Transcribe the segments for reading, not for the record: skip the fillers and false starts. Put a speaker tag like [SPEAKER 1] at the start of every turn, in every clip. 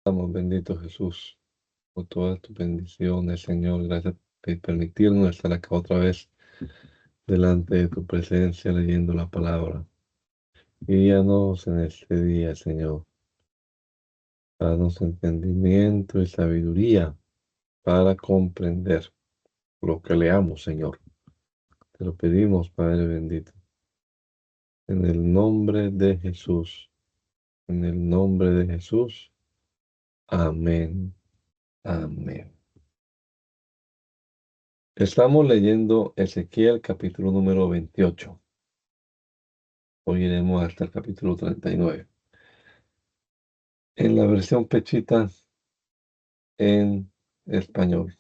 [SPEAKER 1] Estamos bendito Jesús por todas tus bendiciones, Señor. Gracias por permitirnos estar acá otra vez delante de tu presencia leyendo la palabra. Guíanos en este día, Señor. Danos entendimiento y sabiduría para comprender lo que leamos, Señor. Te lo pedimos, Padre bendito. En el nombre de Jesús. En el nombre de Jesús. Amén. Amén. Estamos leyendo Ezequiel capítulo número 28. Hoy iremos hasta el capítulo 39. En la versión Pechita en español.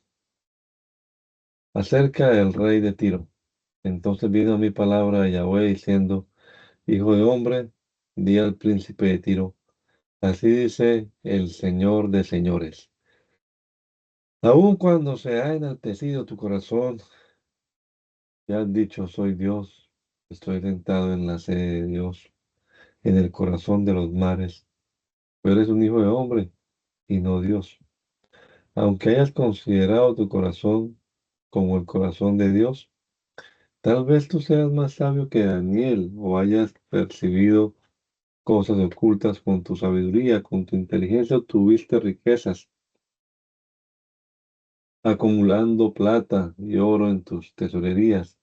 [SPEAKER 1] Acerca del rey de Tiro. Entonces vino mi palabra de Yahweh diciendo: Hijo de hombre, di al príncipe de Tiro, así dice el Señor de señores. Aun cuando se ha enaltecido tu corazón, ya has dicho: soy Dios, estoy sentado en la sede de Dios, en el corazón de los mares. Pero eres un hijo de hombre y no Dios. Aunque hayas considerado tu corazón como el corazón de Dios, tal vez tú seas más sabio que Daniel o hayas percibido cosas ocultas con tu sabiduría, con tu inteligencia obtuviste riquezas, acumulando plata y oro en tus tesorerías.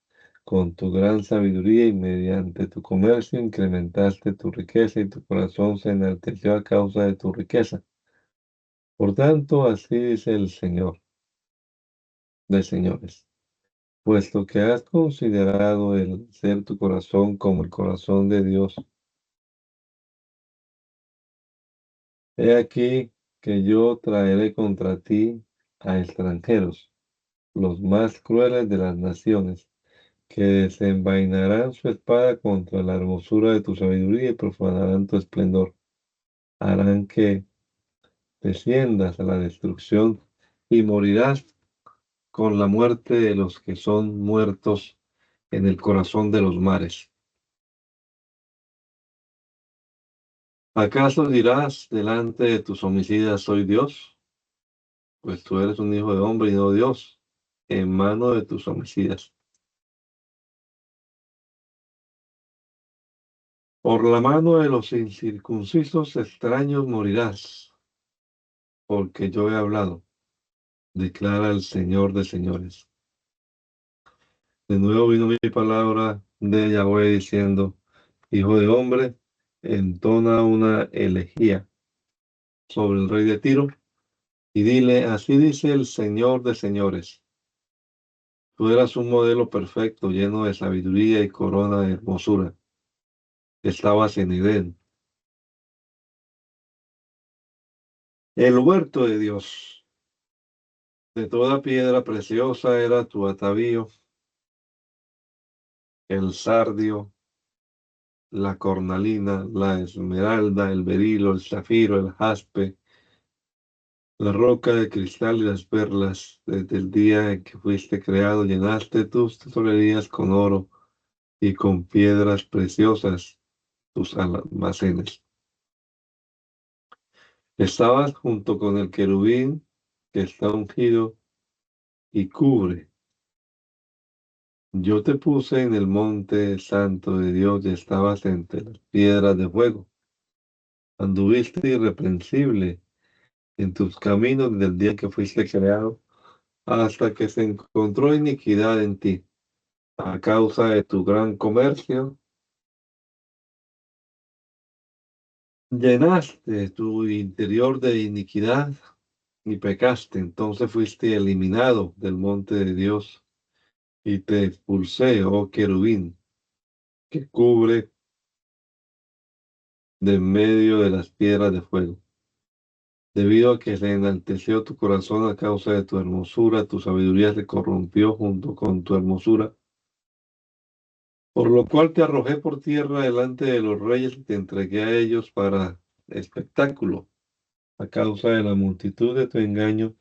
[SPEAKER 1] Con tu gran sabiduría y mediante tu comercio incrementaste tu riqueza y tu corazón se enalteció a causa de tu riqueza. Por tanto, así dice el Señor de señores. Puesto que has considerado el ser tu corazón como el corazón de Dios, he aquí que yo traeré contra ti a extranjeros, los más crueles de las naciones, que desenvainarán su espada contra la hermosura de tu sabiduría y profanarán tu esplendor. Harán que desciendas a la destrucción y morirás con la muerte de los que son muertos en el corazón de los mares. ¿Acaso dirás delante de tus homicidas: soy Dios? Pues tú eres un hijo de hombre y no Dios, en mano de tus homicidas. Por la mano de los incircuncisos extraños morirás, porque yo he hablado, declara el Señor de señores. De nuevo vino mi palabra de Yahweh diciendo: Hijo de hombre, entona una elegía sobre el rey de Tiro y dile: así dice el Señor de señores. Tú eras un modelo perfecto, lleno de sabiduría y corona de hermosura. Estabas en Edén, el huerto de Dios. De toda piedra preciosa era tu atavío, el sardio, la cornalina, la esmeralda, el berilo, el zafiro, el jaspe, la roca de cristal y las perlas. Desde el día en que fuiste creado, llenaste tus tesorerías con oro y con piedras preciosas tus almacenes. Estabas junto con el querubín que está ungido y cubre. Yo te puse en el monte santo de Dios y estabas entre las piedras de fuego. Anduviste irreprensible en tus caminos desde el día que fuiste creado hasta que se encontró iniquidad en ti. A causa de tu gran comercio, llenaste tu interior de iniquidad y pecaste. Entonces fuiste eliminado del monte de Dios y te expulsé, oh querubín, que cubre de en medio de las piedras de fuego. Debido a que se enalteció tu corazón a causa de tu hermosura, tu sabiduría se corrompió junto con tu hermosura, por lo cual te arrojé por tierra delante de los reyes y te entregué a ellos para espectáculo. A causa de la multitud de tu engaño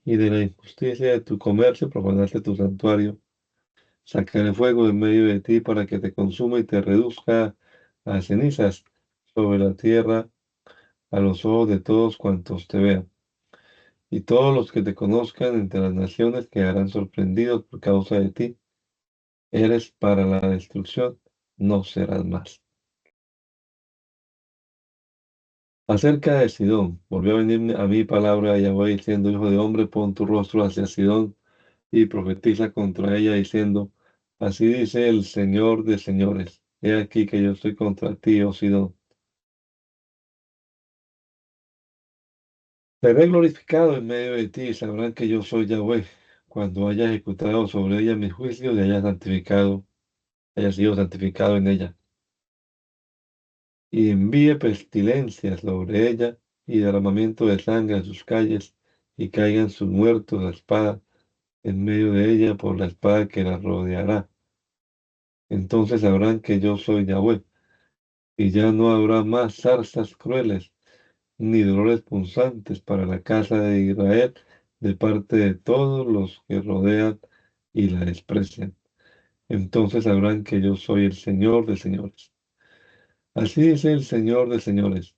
[SPEAKER 1] y de la injusticia de tu comercio, profanaste tu santuario. Sacaré fuego en medio de ti para que te consuma y te reduzca a cenizas sobre la tierra a los ojos de todos cuantos te vean. Y todos los que te conozcan entre las naciones quedarán sorprendidos por causa de ti. Eres para la destrucción, no serás más. Acerca de Sidón, volvió a venir a mí palabra de Yahweh diciendo, hijo de hombre, pon tu rostro hacia Sidón y profetiza contra ella diciendo, así dice el Señor de señores, he aquí que yo estoy contra ti, oh Sidón. Seré glorificado en medio de ti y sabrán que yo soy Yahweh, cuando haya ejecutado sobre ella mis juicios y haya sido santificado en ella, y envíe pestilencia sobre ella y derramamiento de sangre en sus calles, y caigan sus muertos a espada en medio de ella por la espada que la rodeará. Entonces sabrán que yo soy Yahweh, y ya no habrá más zarzas crueles, ni dolores punzantes para la casa de Israel de parte de todos los que rodean y la desprecian. Entonces sabrán que yo soy el Señor de señores. Así dice el Señor de señores.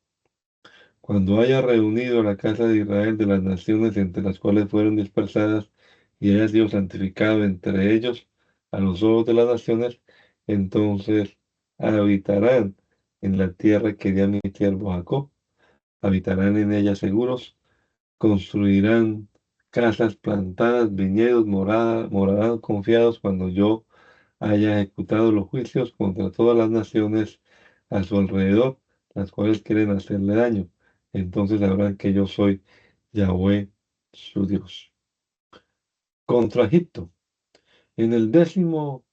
[SPEAKER 1] Cuando haya reunido a la casa de Israel de las naciones entre las cuales fueron dispersadas y haya sido santificado entre ellos a los ojos de las naciones, entonces habitarán en la tierra que di a mi siervo Jacob, habitarán en ella seguros, construirán casas plantadas, viñedos, morarán confiados cuando yo haya ejecutado los juicios contra todas las naciones a su alrededor, las cuales quieren hacerle daño. Entonces sabrán que yo soy Yahweh, su Dios. Contra Egipto. En el 10º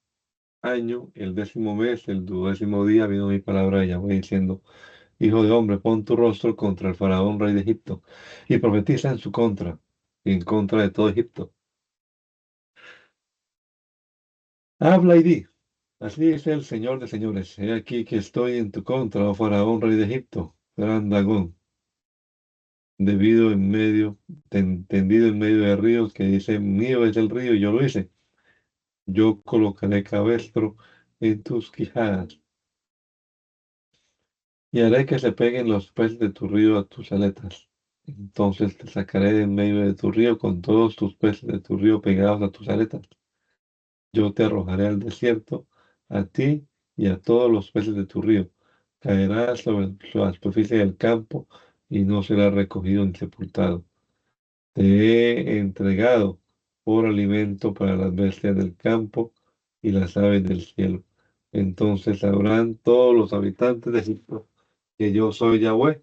[SPEAKER 1] año, el 10º mes, el 12º día, vino mi palabra de Yahweh diciendo, hijo de hombre, pon tu rostro contra el faraón, rey de Egipto, y profetiza en su contra, y en contra de todo Egipto. Habla y di. Así dice el Señor de señores, he aquí que estoy en tu contra, oh Faraón, rey de Egipto, gran dragón, tendido en medio de ríos, que dice, mío es el río, y yo lo hice. Yo colocaré cabestro en tus quijadas, y haré que se peguen los peces de tu río a tus aletas. Entonces te sacaré de en medio de tu río con todos tus peces de tu río pegados a tus aletas. Yo te arrojaré al desierto, a ti y a todos los peces de tu río. Caerás sobre la superficie del campo y no serás recogido ni sepultado. Te he entregado por alimento para las bestias del campo y las aves del cielo. Entonces sabrán todos los habitantes de Egipto que yo soy Yahweh,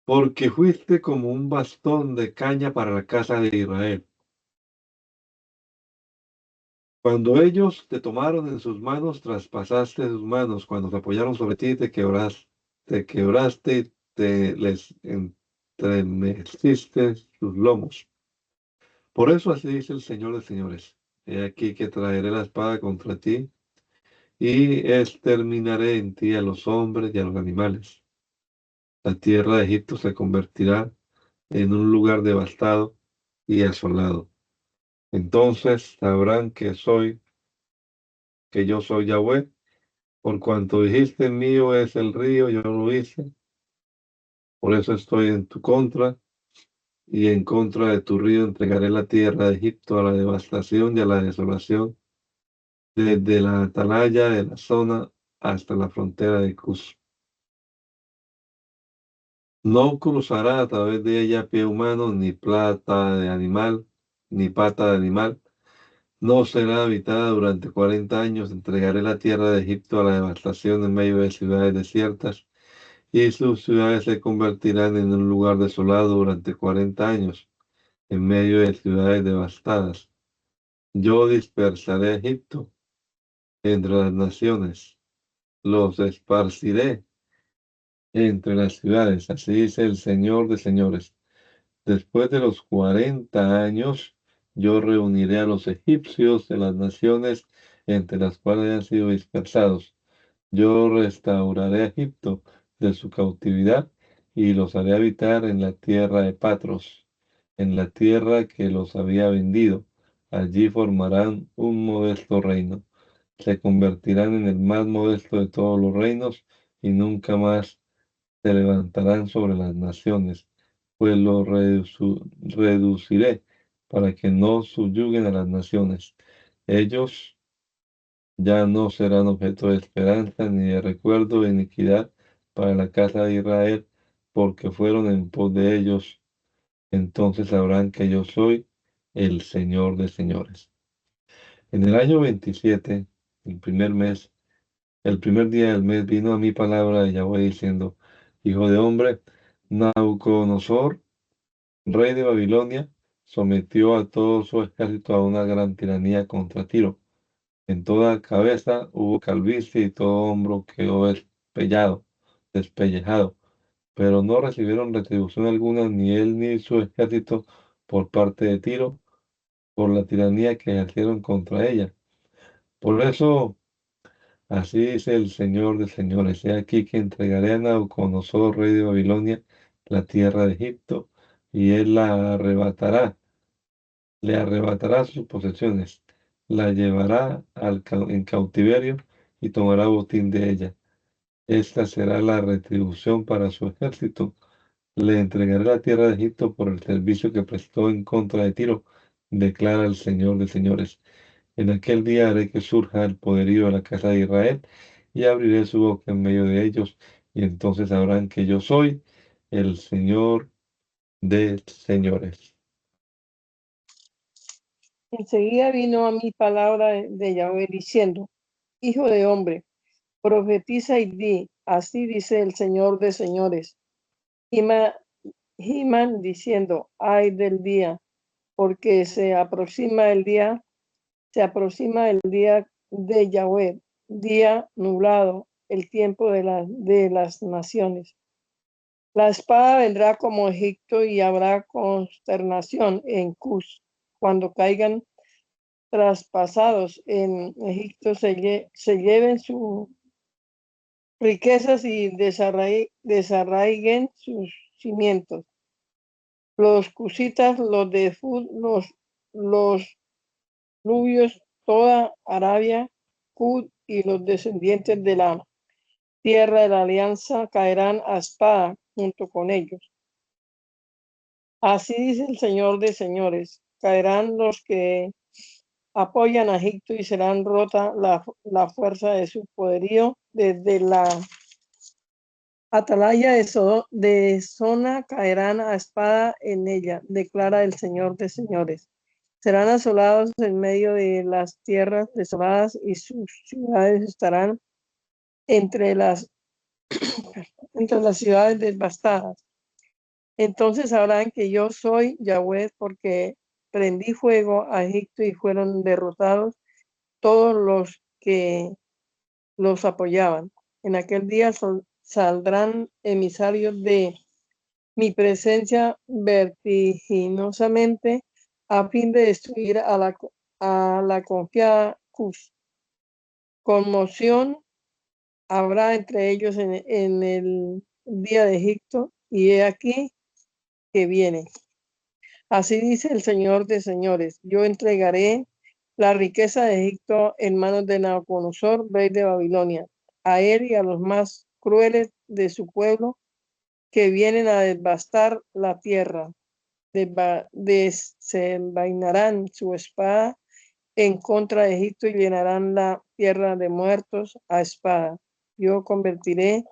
[SPEAKER 1] porque fuiste como un bastón de caña para la casa de Israel. Cuando ellos te tomaron en sus manos, traspasaste sus manos. Cuando se apoyaron sobre ti, te quebraste y te les entremeciste sus lomos. Por eso así dice el Señor de señores. He aquí que traeré la espada contra ti y exterminaré en ti a los hombres y a los animales. La tierra de Egipto se convertirá en un lugar devastado y asolado. Entonces sabrán que yo soy Yahweh. Por cuanto dijiste mío es el río, yo lo hice. Por eso estoy en tu contra y en contra de tu río entregaré la tierra de Egipto a la devastación y a la desolación, desde la atalaya de la zona hasta la frontera de Cus. No cruzará a través de ella pie humano, ni plata de animal, ni pata de animal. No será habitada durante 40 años. Entregaré la tierra de Egipto a la devastación en medio de ciudades desiertas y sus ciudades se convertirán en un lugar desolado durante 40 años, en medio de ciudades devastadas. Yo dispersaré a Egipto entre las naciones, los esparciré entre las ciudades, así dice el Señor de señores. Después de los 40 años, yo reuniré a los egipcios de las naciones entre las cuales han sido dispersados. Yo restauraré a Egipto de su cautividad y los haré habitar en la tierra de Patros, en la tierra que los había vendido. Allí formarán un modesto reino. Se convertirán en el más modesto de todos los reinos y nunca más se levantarán sobre las naciones, pues los reduciré para que no subyuguen a las naciones. Ellos ya no serán objeto de esperanza ni de recuerdo de iniquidad para la casa de Israel, porque fueron en pos de ellos. Entonces sabrán que yo soy el Señor de señores. En el año 27, el primer mes, el primer día del mes, vino a mí palabra de Yahweh diciendo: Hijo de hombre, Nabucodonosor, rey de Babilonia, sometió a todo su ejército a una gran tiranía contra Tiro. En toda cabeza hubo calvicie y todo hombro quedó despellejado, pero no recibieron retribución alguna ni él ni su ejército por parte de Tiro, por la tiranía que ejercieron contra ella. Por eso, así dice el Señor de señores: he aquí que entregaré a Nabucodonosor, rey de Babilonia, la tierra de Egipto, y él la arrebatará, le arrebatará sus posesiones, la llevará en cautiverio y tomará botín de ella. Esta será la retribución para su ejército. Le entregaré la tierra de Egipto por el servicio que prestó en contra de Tiro, declara el Señor de señores. En aquel día haré que surja el poderío de la casa de Israel y abriré su boca en medio de ellos, y entonces sabrán que yo soy el Señor de señores.
[SPEAKER 2] Enseguida vino a mí palabra de Yahweh diciendo: Hijo de hombre, profetiza y di: así dice el Señor de señores. Giman diciendo: ay del día, porque se aproxima el día de Yahweh, día nublado, el tiempo de las naciones. La espada vendrá como Egipto y habrá consternación en Cus. Cuando caigan traspasados en Egipto, se lleven sus riquezas y desarraiguen sus cimientos. Los cusitas, los de Fud, los lubios, toda Arabia, Cud y los descendientes de la tierra de la alianza caerán a espada junto con ellos. Así dice el Señor de señores: caerán los que apoyan a Egipto y serán rota la fuerza de su poderío desde la atalaya de zona caerán a espada en ella, declara el Señor de señores. Serán asolados en medio de las tierras desoladas y sus ciudades estarán entre las ciudades devastadas. Entonces sabrán que yo soy Yahweh, porque prendí fuego a Egipto y fueron derrotados todos los que los apoyaban. En aquel día saldrán emisarios de mi presencia vertiginosamente a fin de destruir a la confiada Cus. Conmoción habrá entre ellos en el día de Egipto, y he aquí que viene. Así dice el Señor de señores: yo entregaré la riqueza de Egipto en manos de Nabucodonosor, rey de Babilonia, a él y a los más crueles de su pueblo que vienen a devastar la tierra. Desenvainarán su espada en contra de Egipto y llenarán la tierra de muertos a espada. Yo convertiré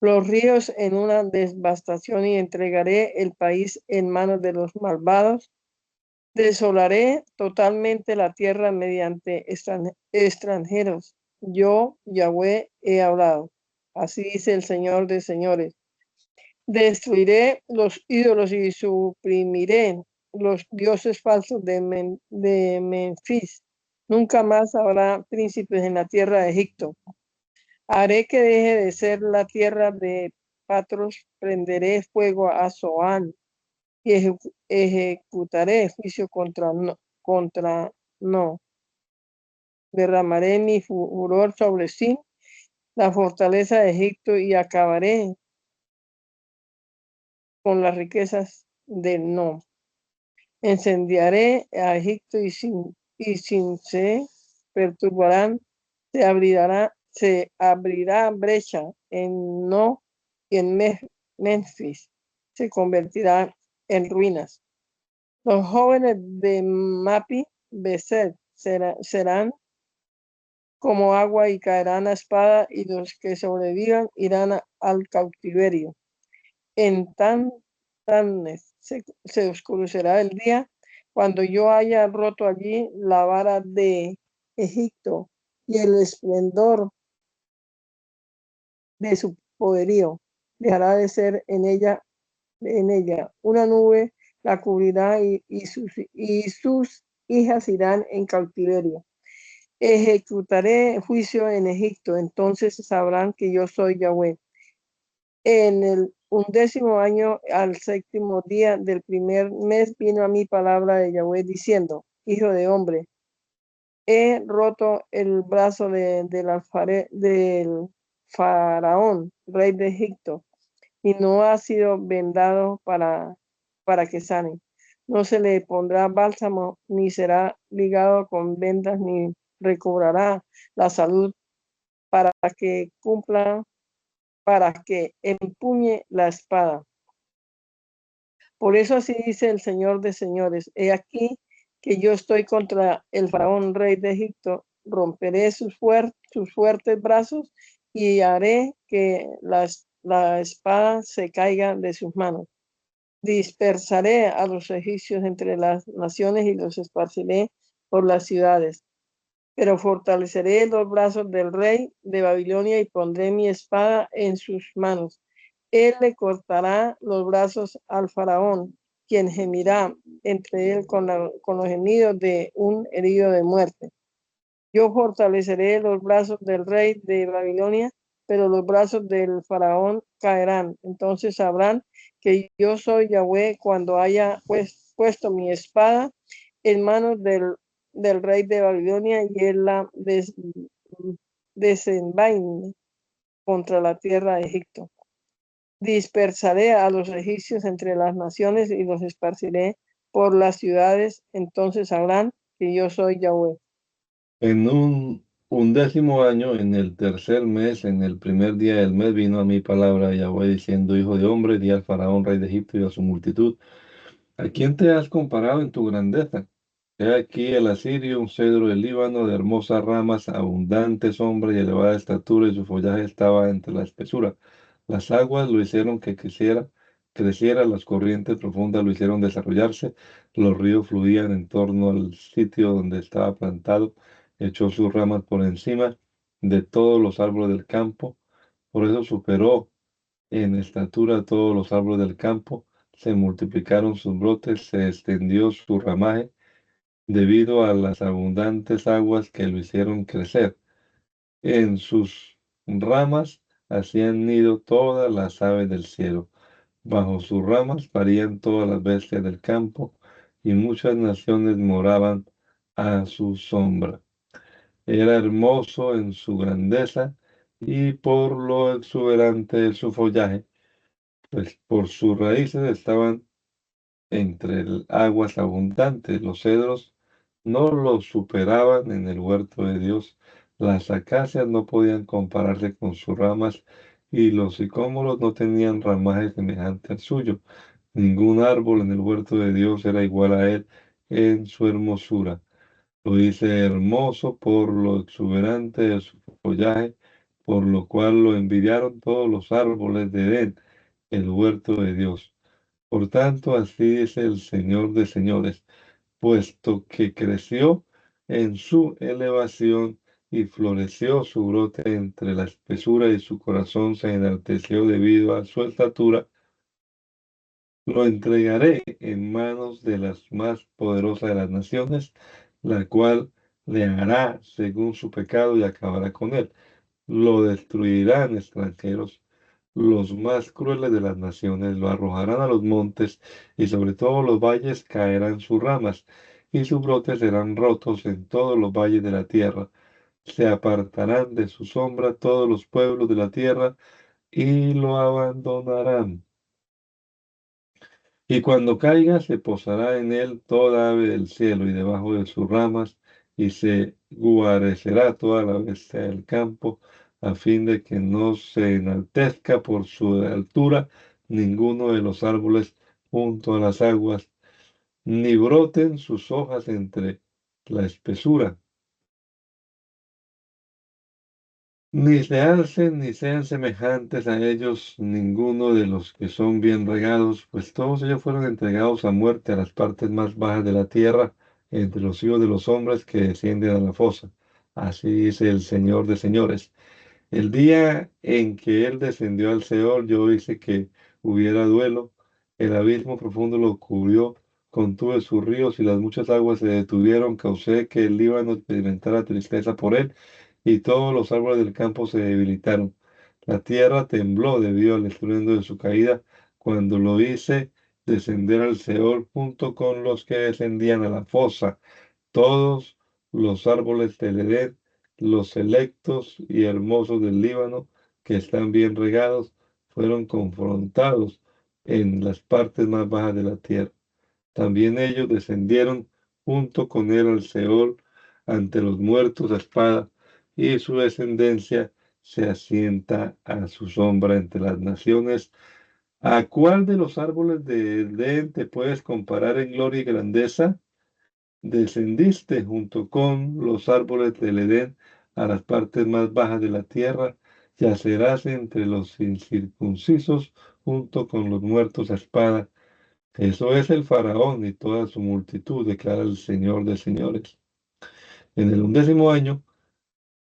[SPEAKER 2] los ríos en una devastación y entregaré el país en manos de los malvados. Desolaré totalmente la tierra mediante extranjeros. Yo, Yahweh, he hablado. Así dice el Señor de señores. Destruiré los ídolos y suprimiré los dioses falsos de Menfis. Nunca más habrá príncipes en la tierra de Egipto. Haré que deje de ser la tierra de Patros. Prenderé fuego a Zoán y ejecutaré juicio contra no. Derramaré mi furor sobre sí, la fortaleza de Egipto, y acabaré con las riquezas del no. Incendiaré a Egipto y sin se perturbarán, se abrirá brecha en no y en Memphis se convertirá en ruinas. Los jóvenes de Mapi Beset serán como agua y caerán a espada, y los que sobrevivan irán al cautiverio. En Tanes se oscurecerá el día, cuando yo haya roto allí la vara de Egipto y el esplendor de su poderío. Dejará de ser en ella una nube la cubrirá, y sus hijas irán en cautiverio. Ejecutaré juicio en Egipto, entonces sabrán que yo soy Yahweh. En el 11º año, al 7º día del primer mes, vino a mí palabra de Yahweh diciendo: Hijo de hombre, he roto el brazo del faraón, rey de Egipto, y no ha sido vendado para que sane. No se le pondrá bálsamo, ni será ligado con vendas, ni recobrará la salud para que cumpla, para que empuñe la espada. Por eso así dice el Señor de señores: he aquí que yo estoy contra el faraón, rey de Egipto, romperé sus fuertes brazos y haré que la espada se caiga de sus manos. Dispersaré a los egipcios entre las naciones y los esparciré por las ciudades. Pero fortaleceré los brazos del rey de Babilonia y pondré mi espada en sus manos. Él le cortará los brazos al faraón, quien gemirá entre él con los gemidos de un herido de muerte. Yo fortaleceré los brazos del rey de Babilonia, pero los brazos del faraón caerán. Entonces sabrán que yo soy Yahweh cuando haya puesto mi espada en manos del rey de Babilonia, y él la desenvaine contra la tierra de Egipto. Dispersaré a los egipcios entre las naciones y los esparciré por las ciudades. Entonces sabrán que yo soy Yahweh.
[SPEAKER 1] En un 11º año, en el tercer mes, en el primer día del mes, vino a mí palabra de Yahweh diciendo: Hijo de hombre, di al faraón, rey de Egipto, y a su multitud: ¿a quién te has comparado en tu grandeza? He aquí el asirio, un cedro del Líbano, de hermosas ramas, abundante sombra y elevada estatura, y su follaje estaba entre la espesura. Las aguas lo hicieron que creciera, las corrientes profundas lo hicieron desarrollarse, los ríos fluían en torno al sitio donde estaba plantado, echó sus ramas por encima de todos los árboles del campo, por eso superó en estatura a todos los árboles del campo, se multiplicaron sus brotes, se extendió su ramaje, debido a las abundantes aguas que lo hicieron crecer. En sus ramas hacían nido todas las aves del cielo. Bajo sus ramas parían todas las bestias del campo, y muchas naciones moraban a su sombra. Era hermoso en su grandeza y por lo exuberante de su follaje, pues por sus raíces estaban entre aguas abundantes. Los cedros no lo superaban en el huerto de Dios. Las acacias no podían compararse con sus ramas, y los sicómoros no tenían ramaje semejante al suyo. Ningún árbol en el huerto de Dios era igual a él en su hermosura. Lo hice hermoso por lo exuberante de su follaje, por lo cual lo envidiaron todos los árboles de Edén, el huerto de Dios. Por tanto, así dice el Señor de señores: puesto que creció en su elevación y floreció su brote entre la espesura, y su corazón se enalteció debido a su estatura, lo entregaré en manos de las más poderosas de las naciones, la cual le hará según su pecado y acabará con él. Lo destruirán extranjeros, los más crueles de las naciones, lo arrojarán a los montes, y sobre todos los valles caerán sus ramas, y sus brotes serán rotos en todos los valles de la tierra. Se apartarán de su sombra todos los pueblos de la tierra, y lo abandonarán. Y cuando caiga, se posará en él toda ave del cielo, y debajo de sus ramas, y se guarecerá toda la bestia del campo. a fin de que no se enaltezca por su altura ninguno de los árboles junto a las aguas, ni broten sus hojas entre la espesura, ni se alcen ni sean semejantes a ellos ninguno de los que son bien regados, pues todos ellos fueron entregados a muerte a las partes más bajas de la tierra, entre los hijos de los hombres que descienden a la fosa. Así dice el Señor de señores. El día en que él descendió al Seol, yo hice que hubiera duelo. El abismo profundo lo cubrió, contuve sus ríos y las muchas aguas se detuvieron. Causé que el Líbano experimentara tristeza por él y todos los árboles del campo se debilitaron. La tierra tembló debido al estruendo de su caída cuando lo hice descender al Seol junto con los que descendían a la fosa. Todos los árboles del Edén, los selectos y hermosos del Líbano, que están bien regados, fueron confrontados en las partes más bajas de la tierra. También ellos descendieron junto con él al Seol ante los muertos a espada, y su descendencia se asienta a su sombra entre las naciones. ¿A cuál de los árboles de Edén te puedes comparar en gloria y grandeza? Descendiste junto con los árboles del Edén a las partes más bajas de la tierra, yacerás entre los incircuncisos junto con los muertos a espada. Eso es el faraón y toda su multitud, declara el Señor de señores. En el 11º año,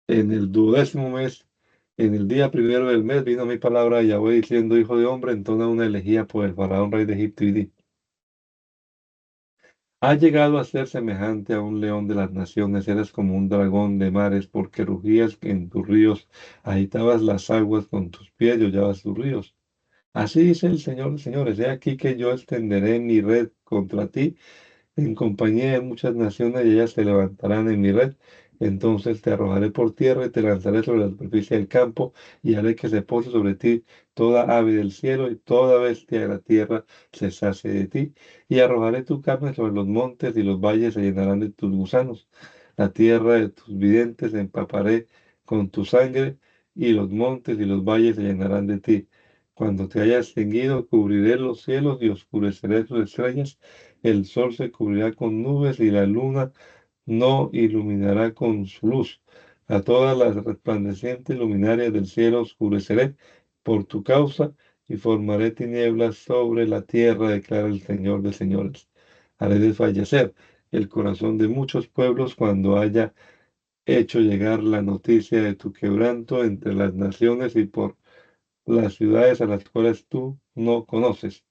[SPEAKER 1] en el 12º mes, en el día primero del mes, vino mi palabra a Yahweh diciendo: Hijo de hombre, entona una elegía por el faraón rey de Egipto y di: ha llegado a ser semejante a un león de las naciones, eres como un dragón de mares, porque rugías en tus ríos, agitabas las aguas con tus pies y hollabas tus ríos. Así dice el Señor de señores: he aquí que yo extenderé mi red contra ti en compañía de muchas naciones, y ellas se levantarán en mi red. Entonces te arrojaré por tierra y te lanzaré sobre la superficie del campo, y haré que se pose sobre ti toda ave del cielo y toda bestia de la tierra se sacie de ti. Y arrojaré tu carne sobre los montes, y los valles se llenarán de tus gusanos. La tierra de tus videntes empaparé con tu sangre, y los montes y los valles se llenarán de ti. Cuando te hayas ceñido, cubriré los cielos y oscureceré tus estrellas. El sol se cubrirá con nubes y la luna no iluminará con su luz. A todas las resplandecientes luminarias del cielo oscureceré por tu causa, y formaré tinieblas sobre la tierra, declara el Señor de señores. Haré desfallecer el corazón de muchos pueblos cuando haya hecho llegar la noticia de tu quebranto entre las naciones y por las ciudades a las cuales tú no conoces.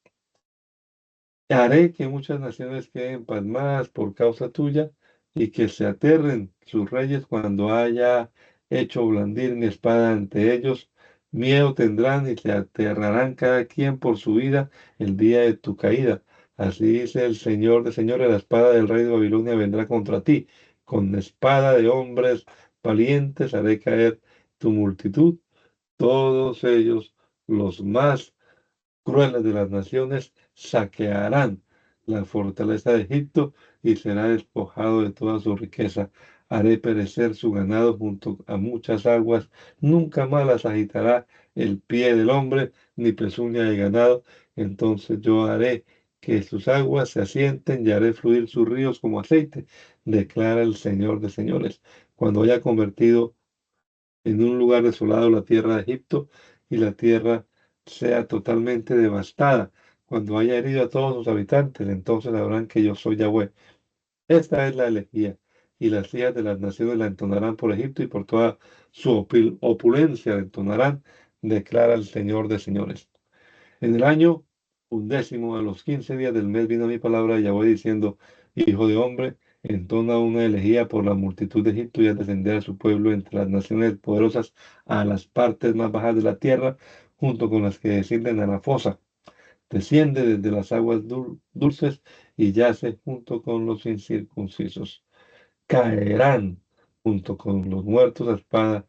[SPEAKER 1] Haré que muchas naciones queden pasmadas por causa tuya, y que se aterren sus reyes cuando haya hecho blandir mi espada ante ellos. Miedo tendrán y se aterrarán cada quien por su vida el día de tu caída. Así dice el Señor de señores: la espada del rey de Babilonia vendrá contra ti. Con espada de hombres valientes haré caer tu multitud, todos ellos, los más crueles de las naciones, saquearán la fortaleza de Egipto, y será despojado de toda su riqueza. Haré perecer su ganado junto a muchas aguas, nunca más las agitará el pie del hombre, ni pezuña de ganado. Entonces yo haré que sus aguas se asienten, y haré fluir sus ríos como aceite, declara el Señor de señores. Cuando haya convertido en un lugar desolado la tierra de Egipto, y la tierra sea totalmente devastada, cuando haya herido a todos sus habitantes, entonces sabrán que yo soy Yahweh. Esta es la elegía, y las hijas de las naciones la entonarán por Egipto, y por toda su opulencia la entonarán, declara el Señor de señores. En el año 11º, a los 15 días del mes, vino mi palabra de Yahweh diciendo: Hijo de hombre, entona una elegía por la multitud de Egipto, y haz descender a su pueblo entre las naciones poderosas a las partes más bajas de la tierra, junto con las que descienden a la fosa. Desciende desde las aguas dulces, y yace junto con los incircuncisos. Caerán junto con los muertos a espada,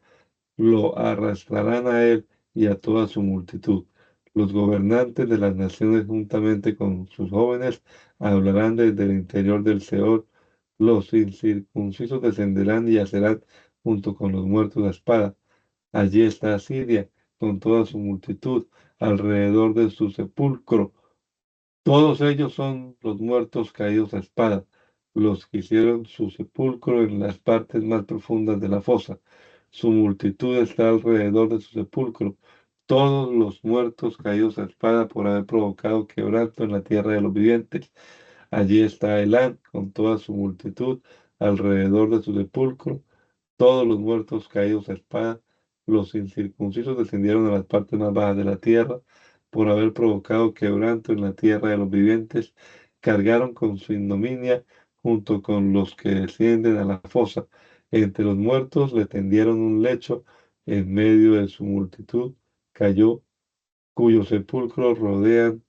[SPEAKER 1] lo arrastrarán a él y a toda su multitud. Los gobernantes de las naciones, juntamente con sus jóvenes, hablarán desde el interior del Seol. Los incircuncisos descenderán y yacerán junto con los muertos a espada. Allí está Siria con toda su multitud alrededor de su sepulcro. Todos ellos son los muertos caídos a espada, los que hicieron su sepulcro en las partes más profundas de la fosa. Su multitud está alrededor de su sepulcro. Todos los muertos caídos a espada por haber provocado quebranto en la tierra de los vivientes. Allí está Elán con toda su multitud alrededor de su sepulcro. Todos los muertos caídos a espada, los incircuncisos descendieron a las partes más bajas de la tierra por haber provocado quebranto en la tierra de los vivientes, cargaron con su ignominia junto con los que descienden a la fosa. Entre los muertos le tendieron un lecho en medio de su multitud, cayó, cuyo sepulcro rodean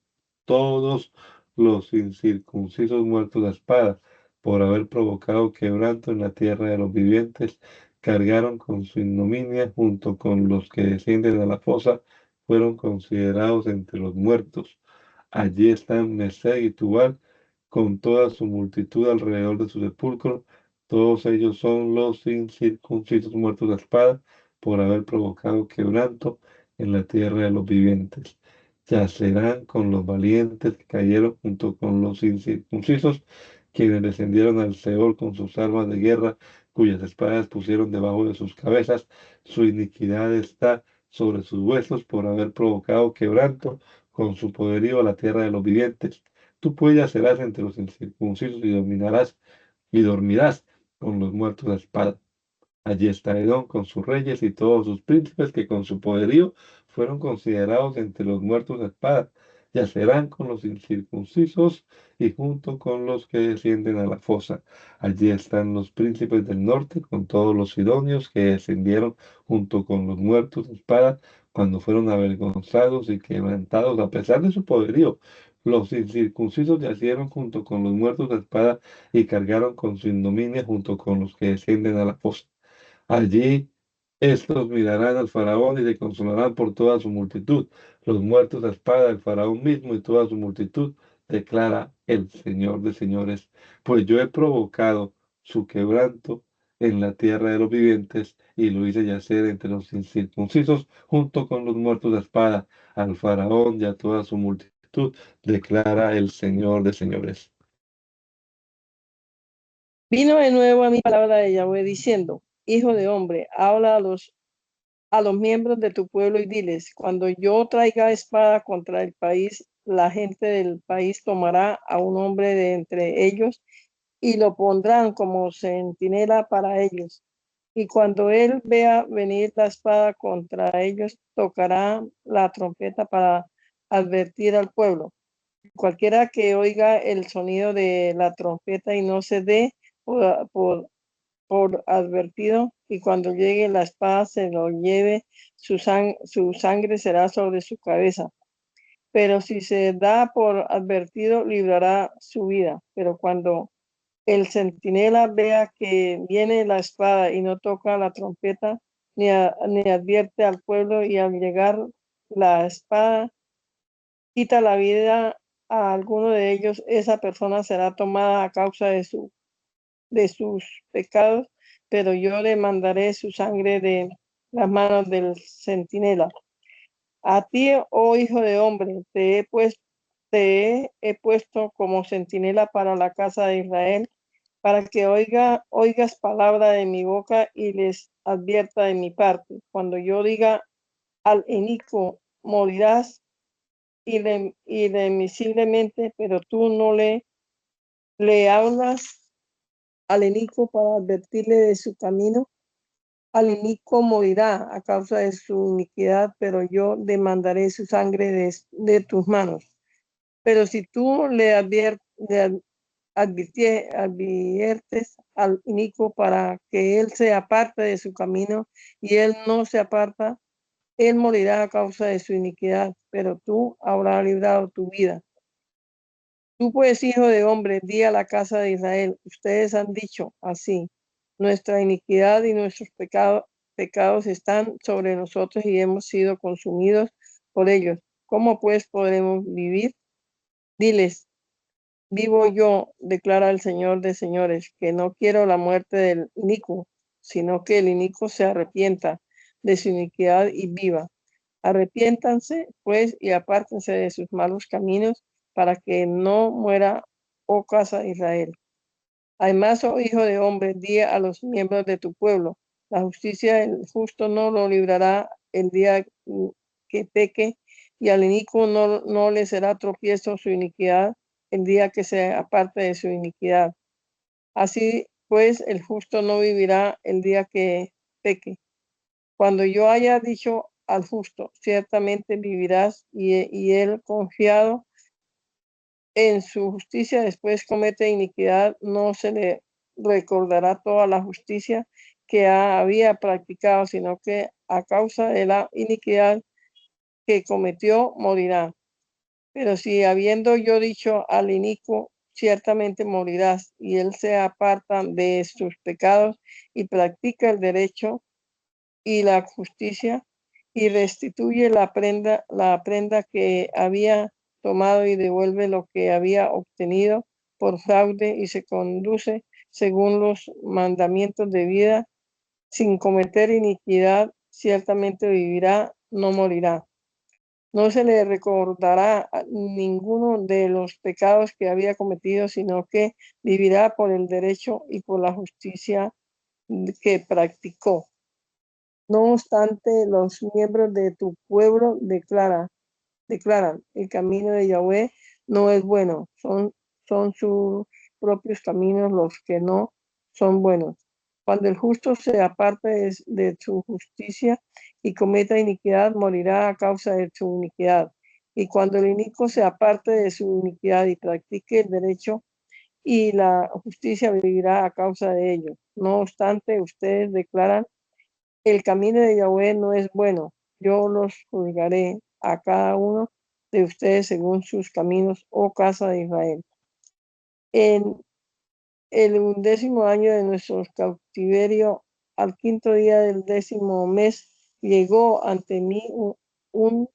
[SPEAKER 1] todos los incircuncisos muertos a espada, por haber provocado quebranto en la tierra de los vivientes, cargaron con su ignominia junto con los que descienden a la fosa, fueron considerados entre los muertos. Allí están Mesec y Tubal con toda su multitud alrededor de su sepulcro. Todos ellos son los incircuncisos muertos a espada por haber provocado quebranto en la tierra de los vivientes. Yacerán con los valientes que cayeron junto con los incircuncisos, quienes descendieron al Seol con sus armas de guerra, cuyas espadas pusieron debajo de sus cabezas. Su iniquidad está sobre sus huesos por haber provocado quebranto con su poderío a la tierra de los vivientes. Tú pues yacerás entre los incircuncisos y dominarás y dormirás con los muertos a espada. Allí está Edom con sus reyes y todos sus príncipes que con su poderío fueron considerados entre los muertos a espada. Yacerán con los incircuncisos y junto con los que descienden a la fosa. Allí están los príncipes del norte con todos los sidonios que descendieron junto con los muertos a espada cuando fueron avergonzados y quebrantados a pesar de su poderío. Los incircuncisos yacieron junto con los muertos a espada y cargaron con su ignominia junto con los que descienden a la fosa. Allí estos mirarán al faraón y se consolarán por toda su multitud. Los muertos a espada, el faraón mismo y toda su multitud, declara el Señor de señores. Pues yo he provocado su quebranto en la tierra de los vivientes y lo hice yacer entre los incircuncisos junto con los muertos a espada. Al faraón y a toda su multitud, declara el Señor de señores.
[SPEAKER 2] Vino de nuevo a mi palabra de Yahweh diciendo, Hijo de hombre, habla a los miembros de tu pueblo y diles, cuando yo traiga espada contra el país, la gente del país tomará a un hombre de entre ellos y lo pondrán como centinela para ellos. Y cuando él vea venir la espada contra ellos, tocará la trompeta para advertir al pueblo. Cualquiera que oiga el sonido de la trompeta y no se dé por, por, por advertido, y cuando llegue la espada se lo lleve, su sangre será sobre su cabeza. Pero si se da por advertido, librará su vida. Pero cuando el centinela vea que viene la espada y no toca la trompeta, ni advierte al pueblo, y al llegar la espada quita la vida a alguno de ellos, esa persona será tomada a causa de sus pecados, pero yo demandaré su sangre de las manos del centinela. A ti, oh hijo de hombre, te he puesto como centinela para la casa de Israel, para que oigas palabra de mi boca y les advierta de mi parte. Cuando yo diga al inicuo, morirás irremisiblemente, pero tú no le hablas al inicuo para advertirle de su camino. Al inicuo morirá a causa de su iniquidad, pero yo demandaré su sangre de tus manos. Pero si tú adviertes al inicuo para que él se aparte de su camino y él no se aparta, él morirá a causa de su iniquidad, pero tú habrás librado tu vida. Tú pues, hijo de hombre, di a la casa de Israel, ustedes han dicho así, nuestra iniquidad y nuestros pecados están sobre nosotros y hemos sido consumidos por ellos. ¿Cómo pues podremos vivir? Diles, vivo yo, declara el Señor de señores, que no quiero la muerte del inicuo, sino que el inicuo se arrepienta. de su iniquidad y viva. Arrepiéntanse, pues, y apártense de sus malos caminos, para que no muera, oh casa de Israel. Además, oh hijo de hombre, di a los miembros de tu pueblo, la justicia del justo no lo librará el día que peque, y al inicuo no le será tropiezo su iniquidad el día que se aparte de su iniquidad. Así pues, el justo no vivirá el día que peque. Cuando yo haya dicho al justo, ciertamente vivirás, y él confiado en su justicia después comete iniquidad, no se le recordará toda la justicia que había practicado, sino que a causa de la iniquidad que cometió, morirá. Pero si habiendo yo dicho al inicuo, ciertamente morirás, y él se aparta de sus pecados y practica el derecho y la justicia, y restituye la prenda que había tomado, y devuelve lo que había obtenido por fraude, y se conduce según los mandamientos de vida, sin cometer iniquidad, ciertamente vivirá, no morirá. No se le recordará ninguno de los pecados que había cometido, sino que vivirá por el derecho y por la justicia que practicó. No obstante, los miembros de tu pueblo declaran, el camino de Yahweh no es bueno, son sus propios caminos los que no son buenos. Cuando el justo se aparte de su justicia y cometa iniquidad, morirá a causa de su iniquidad. Y cuando el inicuo se aparte de su iniquidad y practique el derecho y la justicia, vivirá a causa de ello. No obstante, ustedes declaran, el camino de Yahweh no es bueno. Yo los juzgaré a cada uno de ustedes según sus caminos, oh casa de Israel. En el 11º año de nuestro cautiverio, al 5.º día del 10º mes, llegó ante mí un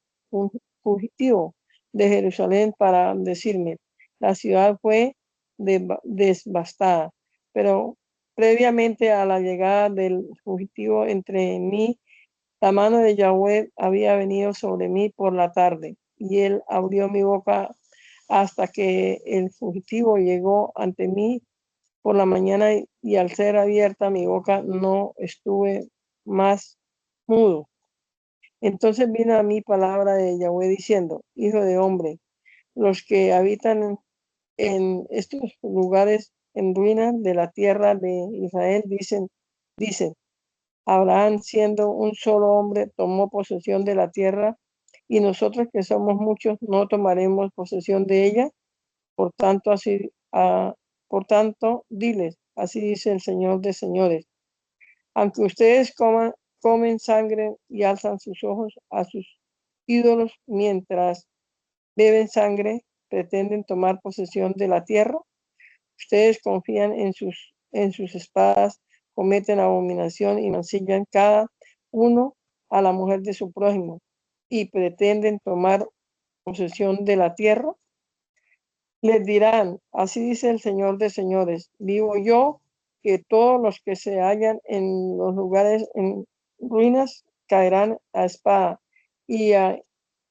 [SPEAKER 2] fugitivo de Jerusalén para decirme, la ciudad fue devastada. Pero previamente a la llegada del fugitivo entre mí, la mano de Yahweh había venido sobre mí por la tarde, y él abrió mi boca hasta que el fugitivo llegó ante mí por la mañana, y al ser abierta mi boca no estuve más mudo. Entonces vino a mí palabra de Yahweh diciendo, hijo de hombre, los que habitan en estos lugares en ruinas de la tierra de Israel dicen, Abraham, siendo un solo hombre, tomó posesión de la tierra, y nosotros que somos muchos no tomaremos posesión de ella. Por tanto, diles, así dice el Señor de señores, aunque ustedes comen sangre y alzan sus ojos a sus ídolos mientras beben sangre, pretenden tomar posesión de la tierra. Ustedes confían en sus espadas, cometen abominación y mancillan cada uno a la mujer de su prójimo, y pretenden tomar posesión de la tierra. Les dirán, así dice el Señor de señores, vivo yo, que todos los que se hallan en los lugares en ruinas caerán a espada, y a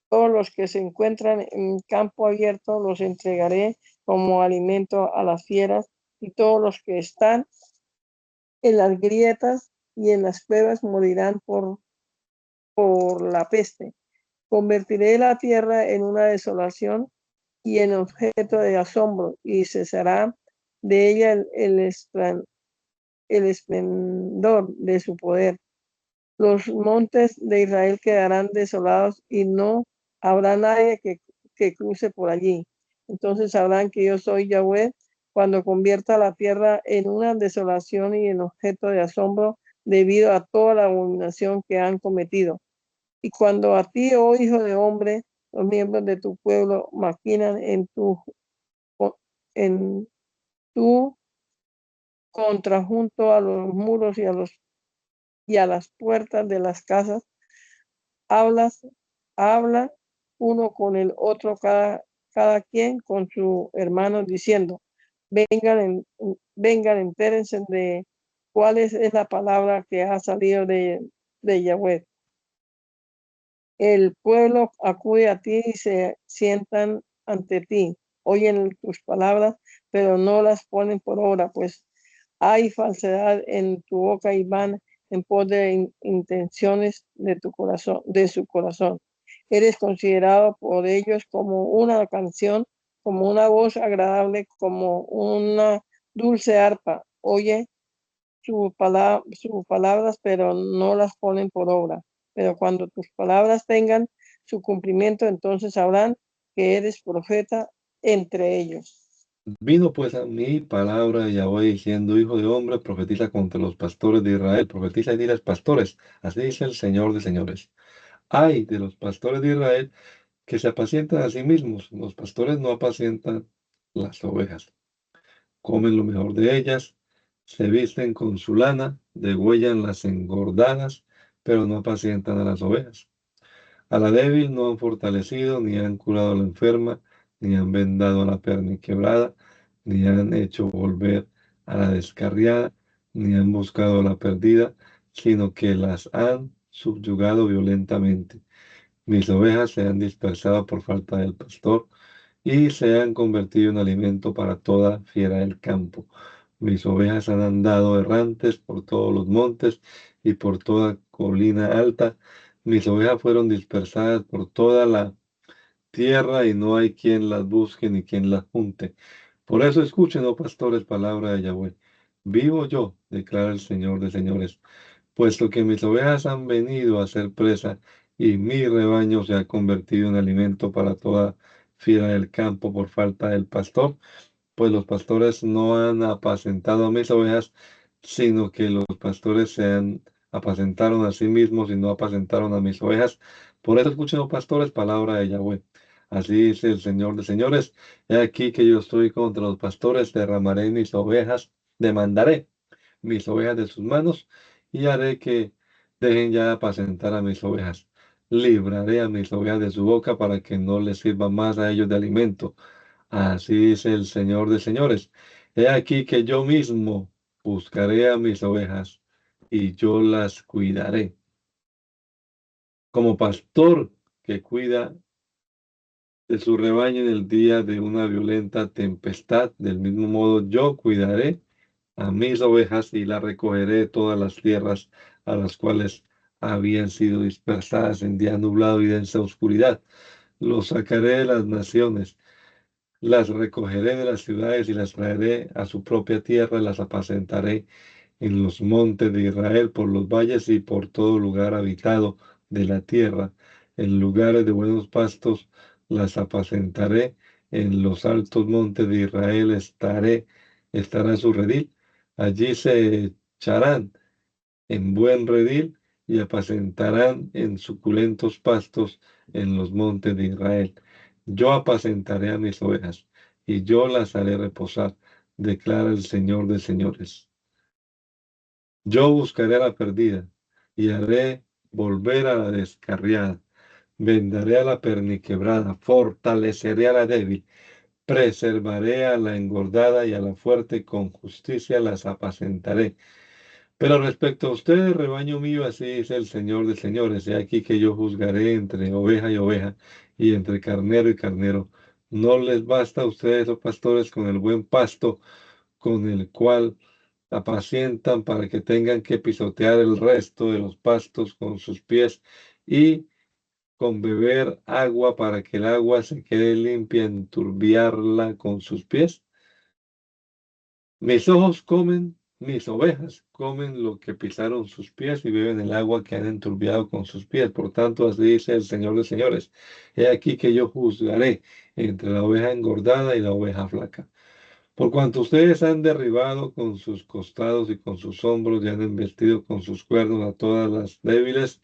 [SPEAKER 2] todos los que se encuentran en campo abierto los entregaré como alimento a las fieras, y todos los que están en las grietas y en las cuevas morirán por la peste. Convertiré la tierra en una desolación y en objeto de asombro, y cesará de ella el esplendor de su poder. Los montes de Israel quedarán desolados, y no habrá nadie que cruce por allí. Entonces sabrán que yo soy Yahweh, cuando convierta la tierra en una desolación y en objeto de asombro, debido a toda la abominación que han cometido. Y cuando a ti, oh hijo de hombre, los miembros de tu pueblo maquinan en tu contra junto a los muros y a las puertas de las casas, habla uno con el otro, cada quien con su hermano, diciendo, vengan, entérense de cuál es la palabra que ha salido de Yahweh. El pueblo acude a ti y se sientan ante ti. Oyen tus palabras, pero no las ponen por obra, pues hay falsedad en tu boca y van en pos de intenciones de tu corazón, de su corazón. Eres considerado por ellos como una canción, como una voz agradable, como una dulce arpa. Oye sus palabras, pero no las ponen por obra. Pero cuando tus palabras tengan su cumplimiento, entonces sabrán que eres profeta entre ellos.
[SPEAKER 1] Vino pues a mí palabra de Yahweh diciendo, hijo de hombre, profetiza contra los pastores de Israel, profetiza y diles pastores, así dice el Señor de señores. Ay de los pastores de Israel que se apacientan a sí mismos, los pastores no apacientan las ovejas, comen lo mejor de ellas, se visten con su lana, degüellan las engordadas, pero no apacientan a las ovejas. A la débil no han fortalecido, ni han curado a la enferma, ni han vendado a la perniquebrada, ni han hecho volver a la descarriada, ni han buscado a la perdida, sino que las han subyugado violentamente. Mis ovejas se han dispersado por falta del pastor y se han convertido en alimento para toda fiera del campo. Mis ovejas han andado errantes por todos los montes y por toda colina alta. Mis ovejas fueron dispersadas por toda la tierra y no hay quien las busque ni quien las junte. Por eso escuchen, oh pastores, palabra de Yahweh. Vivo yo, declara el Señor de señores, puesto que mis ovejas han venido a ser presa y mi rebaño se ha convertido en alimento para toda fiera del campo por falta del pastor, pues los pastores no han apacentado a mis ovejas, sino que los pastores apacentaron a sí mismos y no apacentaron a mis ovejas. Por eso escuchen, oh pastores, palabra de Yahweh. Así dice el Señor de señores, he aquí que yo estoy contra los pastores, derramaré mis ovejas, demandaré mis ovejas de sus manos y haré que dejen ya apacentar a mis ovejas. Libraré a mis ovejas de su boca para que no les sirva más a ellos de alimento. Así dice el Señor de señores. He aquí que yo mismo buscaré a mis ovejas y yo las cuidaré. Como pastor que cuida de su rebaño en el día de una violenta tempestad, del mismo modo yo cuidaré a mis ovejas y las recogeré de todas las tierras a las cuales habían sido dispersadas en día nublado y densa oscuridad. Los sacaré de las naciones, las recogeré de las ciudades y las traeré a su propia tierra, las apacentaré en los montes de Israel, por los valles y por todo lugar habitado de la tierra, en lugares de buenos pastos las apacentaré, en los altos montes de Israel estará su redil, allí se echarán en buen redil y apacentarán en suculentos pastos en los montes de Israel. Yo apacentaré a mis ovejas y yo las haré reposar, declara el Señor de señores. Yo buscaré a la perdida y haré volver a la descarriada. Vendaré a la perniquebrada, fortaleceré a la débil, preservaré a la engordada y a la fuerte, con justicia las apacentaré. Pero respecto a ustedes, rebaño mío, así dice el Señor de señores, he aquí que yo juzgaré entre oveja y oveja, y entre carnero y carnero. No les basta a ustedes, oh pastores, con el buen pasto con el cual apacientan para que tengan que pisotear el resto de los pastos con sus pies y con beber agua para que el agua se quede limpia, enturbiarla con sus pies. Mis ojos comen, mis ovejas comen lo que pisaron sus pies y beben el agua que han enturbiado con sus pies. Por tanto, así dice el Señor de señores. He aquí que yo juzgaré entre la oveja engordada y la oveja flaca. Por cuanto ustedes han derribado con sus costados y con sus hombros y han embestido con sus cuernos a todas las débiles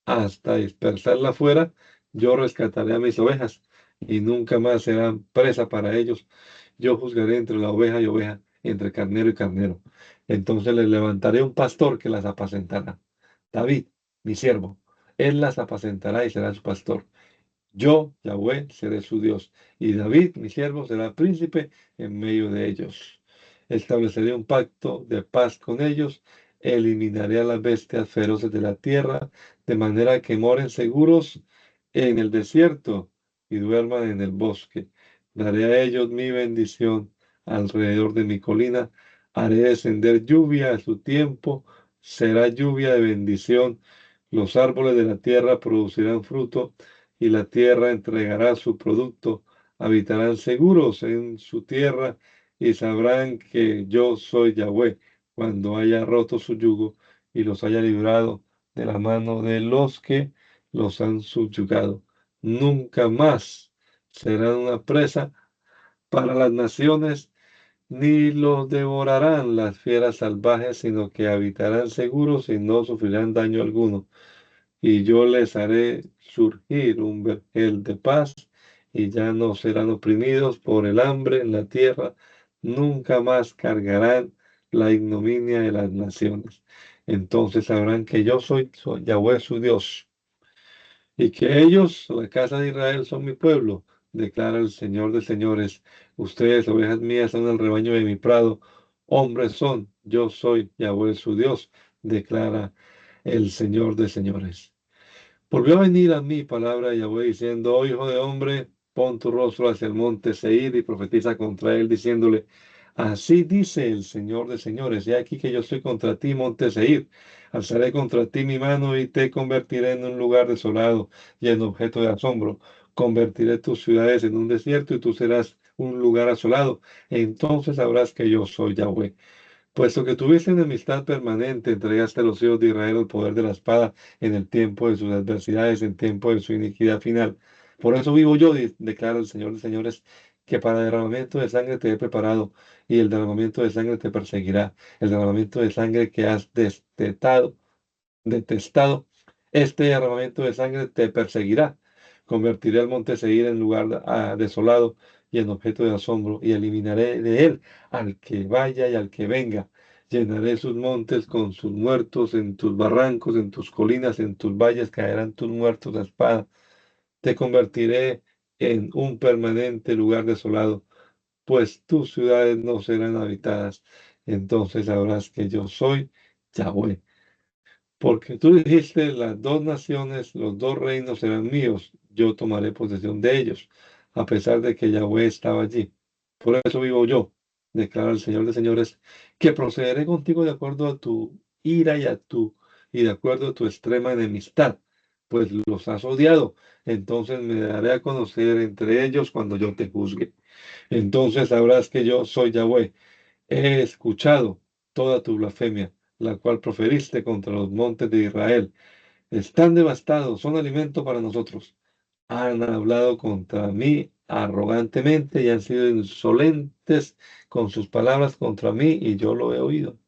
[SPEAKER 1] hasta dispersarla fuera, yo rescataré a mis ovejas y nunca más serán presa para ellos. Yo juzgaré entre la oveja y oveja, entre carnero y carnero. Entonces les levantaré un pastor que las apacentará. David, mi siervo, él las apacentará y será su pastor. Yo, Yahweh, seré su Dios, y David, mi siervo, será príncipe en medio de ellos. Estableceré un pacto de paz con ellos eliminaré a las bestias feroces de la tierra, de manera que moren seguros en el desierto y duerman en el bosque. Daré a ellos mi bendición alrededor de mi colina, haré descender lluvia a su tiempo, será lluvia de bendición. Los árboles de la tierra producirán fruto y la tierra entregará su producto. Habitarán seguros en su tierra y sabrán que yo soy Yahweh cuando haya roto su yugo y los haya librado de la mano de los que los han subyugado. Nunca más serán una presa para las naciones, ni los devorarán las fieras salvajes, sino que habitarán seguros y no sufrirán daño alguno. Y yo les haré surgir un vergel de paz, y ya no serán oprimidos por el hambre en la tierra, nunca más cargarán la ignominia de las naciones. Entonces sabrán que yo soy Yahweh su Dios, y que ellos, la casa de Israel, son mi pueblo, declara el Señor de señores. Ustedes, ovejas mías, son el rebaño de mi prado. Hombres son, yo soy Yahweh su Dios, declara el Señor de señores. Volvió a venir a mí palabra de Yahweh diciendo: oh hijo de hombre, pon tu rostro hacia el monte Seir y profetiza contra él, diciéndole: así dice el Señor de señores, he aquí que yo estoy contra ti, monte Seir. Alzaré contra ti mi mano y te convertiré en un lugar desolado y en objeto de asombro. Convertiré tus ciudades en un desierto y tú serás un lugar asolado. Entonces sabrás que yo soy Yahweh. Puesto que tuviste enemistad permanente, entregaste a los hijos de Israel el poder de la espada en el tiempo de sus adversidades, en tiempo de su iniquidad final. Por eso vivo yo, declara el Señor de señores, que para derramamiento de sangre te he preparado, y el derramamiento de sangre te perseguirá. El derramamiento de sangre que has detestado, este derramamiento de sangre te perseguirá. Convertiré al monte Seir en lugar desolado y en objeto de asombro, y eliminaré de él al que vaya y al que venga. Llenaré sus montes con sus muertos, en tus barrancos, en tus colinas, en tus valles caerán tus muertos a espada. Te convertiré en un permanente lugar desolado, pues tus ciudades no serán habitadas. Entonces sabrás que yo soy Yahweh. Porque tú dijiste: las dos naciones, los dos reinos serán míos, yo tomaré posesión de ellos, a pesar de que Yahweh estaba allí. Por eso vivo yo, declara el Señor de señores, que procederé contigo de acuerdo a tu ira y de acuerdo a tu extrema enemistad, pues los has odiado. Entonces me daré a conocer entre ellos cuando yo te juzgue. Entonces sabrás que yo soy Yahweh. He escuchado toda tu blasfemia, la cual proferiste contra los montes de Israel. Están devastados, son alimento para nosotros. Han hablado contra mí arrogantemente y han sido insolentes con sus palabras contra mí, y yo lo he oído.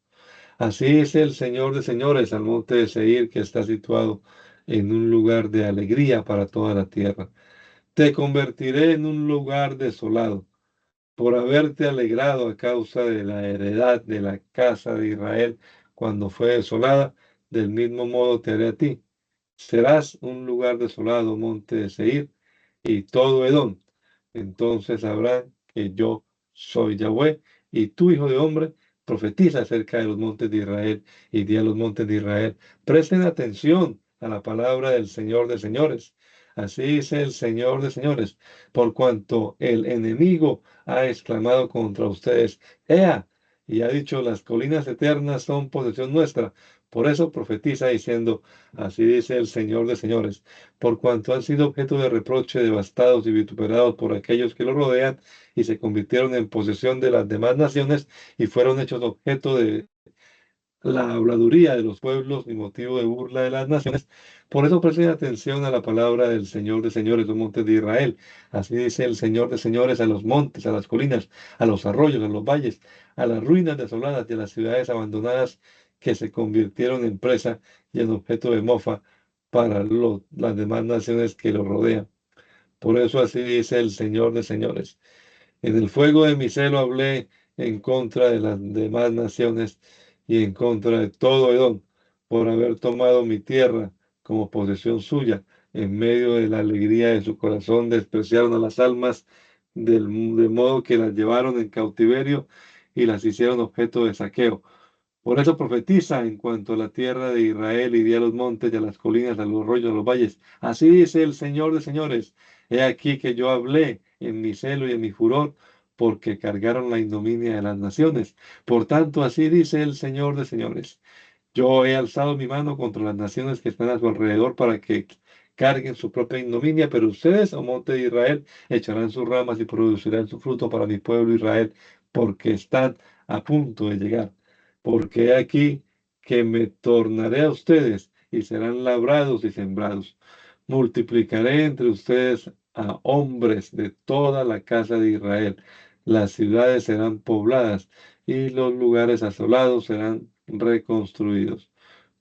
[SPEAKER 1] Así dice el Señor de señores al monte de Seir, que está situado en un lugar de alegría para toda la tierra. Te convertiré en un lugar desolado por haberte alegrado a causa de la heredad de la casa de Israel cuando fue desolada, del mismo modo te haré a ti. Serás un lugar desolado, monte de Seir, y todo Edom. Entonces sabrán que yo soy Yahweh, y tú, hijo de hombre, profetiza acerca de los montes de Israel, y di a los montes de Israel: presten atención a la palabra del Señor de señores. Así dice el Señor de señores: por cuanto el enemigo ha exclamado contra ustedes: ¡Ea! Y ha dicho: las colinas eternas son posesión nuestra. Por eso profetiza diciendo: así dice el Señor de señores: por cuanto han sido objeto de reproche, devastados y vituperados por aquellos que los rodean, y se convirtieron en posesión de las demás naciones, y fueron hechos objeto de la habladuría de los pueblos y motivo de burla de las naciones. Por eso presten atención a la palabra del Señor de señores, los montes de Israel. Así dice el Señor de señores: a los montes, a las colinas, a los arroyos, a los valles, a las ruinas desoladas y a las ciudades abandonadas que se convirtieron en presa y en objeto de mofa para las demás naciones que lo rodean. Por eso así dice el Señor de señores: en el fuego de mi celo hablé en contra de las demás naciones y en contra de todo Edom, por haber tomado mi tierra como posesión suya. En medio de la alegría de su corazón despreciaron a las almas, de modo que las llevaron en cautiverio y las hicieron objeto de saqueo. Por eso profetiza en cuanto a la tierra de Israel y di a los montes y a las colinas, a los arroyos, a los valles. Así dice el Señor de señores. He aquí que yo hablé en mi celo y en mi furor, porque cargaron la ignominia de las naciones. Por tanto, así dice el Señor de señores. Yo he alzado mi mano contra las naciones que están a su alrededor para que carguen su propia ignominia, pero ustedes, oh monte de Israel, echarán sus ramas y producirán su fruto para mi pueblo Israel, porque están a punto de llegar. Porque he aquí que me tornaré a ustedes y serán labrados y sembrados. Multiplicaré entre ustedes a hombres de toda la casa de Israel. Las ciudades serán pobladas y los lugares asolados serán reconstruidos.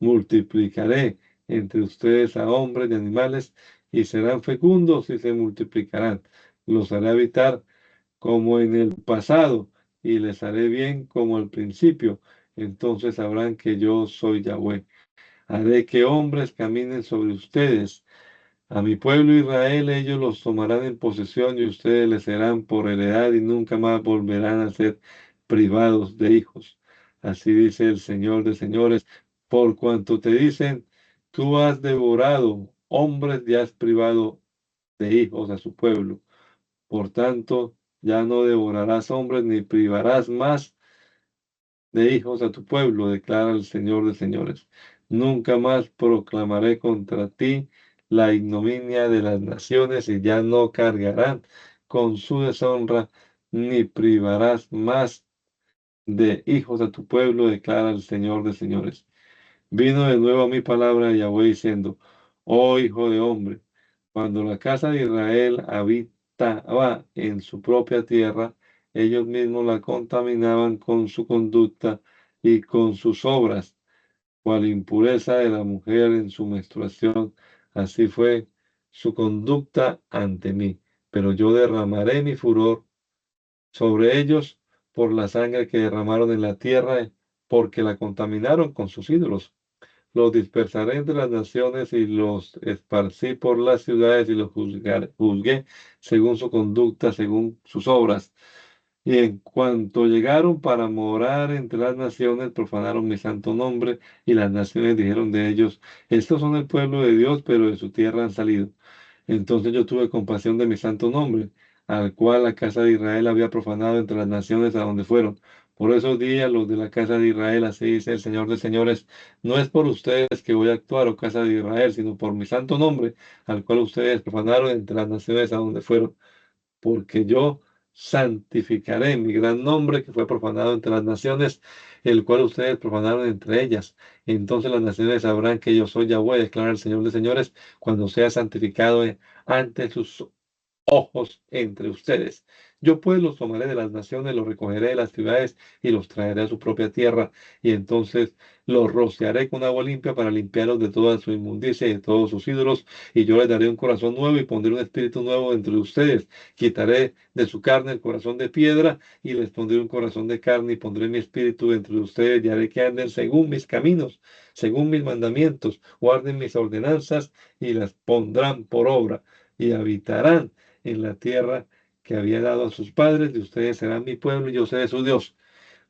[SPEAKER 1] Multiplicaré entre ustedes a hombres y animales y serán fecundos y se multiplicarán. Los haré habitar como en el pasado y les haré bien como al principio. Entonces sabrán que yo soy Yahweh. Haré que hombres caminen sobre ustedes. A mi pueblo Israel ellos los tomarán en posesión y ustedes les serán por heredad y nunca más volverán a ser privados de hijos. Así dice el Señor de señores, por cuanto te dicen, tú has devorado hombres y has privado de hijos a su pueblo. Por tanto, ya no devorarás hombres ni privarás más de hijos a tu pueblo, declara el Señor de señores. Nunca más proclamaré contra ti la ignominia de las naciones y ya no cargarán con su deshonra, ni privarás más de hijos a tu pueblo, declara el Señor de señores. Vino de nuevo a mi palabra de Yahweh diciendo, oh hijo de hombre, cuando la casa de Israel habitaba en su propia tierra, ellos mismos la contaminaban con su conducta y con sus obras, cual impureza de la mujer en su menstruación, así fue su conducta ante mí. Pero yo derramaré mi furor sobre ellos por la sangre que derramaron en la tierra, porque la contaminaron con sus ídolos. Los dispersaré entre las naciones y los esparcí por las ciudades y los juzgué según su conducta, según sus obras. Y en cuanto llegaron para morar entre las naciones, profanaron mi santo nombre, y las naciones dijeron de ellos, estos son el pueblo de Dios, pero de su tierra han salido. Entonces yo tuve compasión de mi santo nombre, al cual la casa de Israel había profanado entre las naciones a donde fueron. Por esos días los de la casa de Israel, así dice el Señor de señores, no es por ustedes que voy a actuar, oh casa de Israel, sino por mi santo nombre, al cual ustedes profanaron entre las naciones a donde fueron, porque yo santificaré mi gran nombre que fue profanado entre las naciones, el cual ustedes profanaron entre ellas. Entonces las naciones sabrán que yo soy Yahweh, declara el Señor de señores, cuando sea santificado ante sus ojos entre ustedes. Yo pues los tomaré de las naciones, los recogeré de las ciudades y los traeré a su propia tierra, y entonces los rociaré con agua limpia para limpiarlos de toda su inmundicia y de todos sus ídolos, y yo les daré un corazón nuevo y pondré un espíritu nuevo entre ustedes. Quitaré de su carne el corazón de piedra y les pondré un corazón de carne y pondré mi espíritu entre ustedes y haré que anden según mis caminos, según mis mandamientos, guarden mis ordenanzas y las pondrán por obra y habitarán en la tierra que había dado a sus padres, y ustedes serán mi pueblo y yo seré su Dios.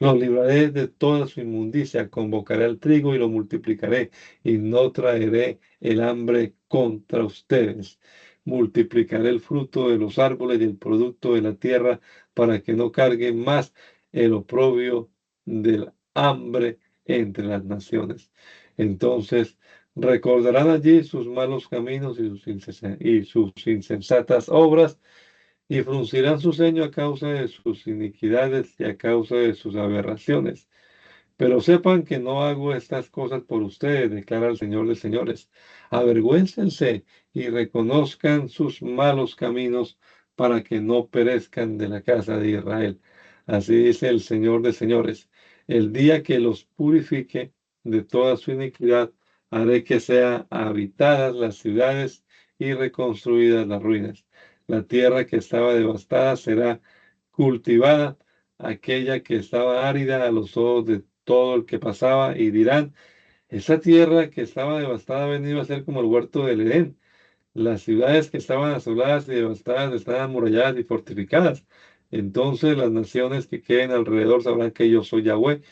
[SPEAKER 1] Los libraré de toda su inmundicia, convocaré al trigo y lo multiplicaré, y no traeré el hambre contra ustedes. Multiplicaré el fruto de los árboles y el producto de la tierra, para que no carguen más el oprobio del hambre entre las naciones. Entonces recordarán allí sus malos caminos y sus insensatas obras, y fruncirán su ceño a causa de sus iniquidades y a causa de sus aberraciones. Pero sepan que no hago estas cosas por ustedes, declara el Señor de señores. Avergüéncense y reconozcan sus malos caminos para que no perezcan de la casa de Israel. Así dice el Señor de señores. El día que los purifique de toda su iniquidad, haré que sean habitadas las ciudades y reconstruidas las ruinas. La tierra que estaba devastada será cultivada, aquella que estaba árida a los ojos de todo el que pasaba, y dirán, esa tierra que estaba devastada ha venido a ser como el huerto del Edén. Las ciudades que estaban asoladas y devastadas están amuralladas y fortificadas. Entonces las naciones que queden alrededor sabrán que yo soy Yahweh,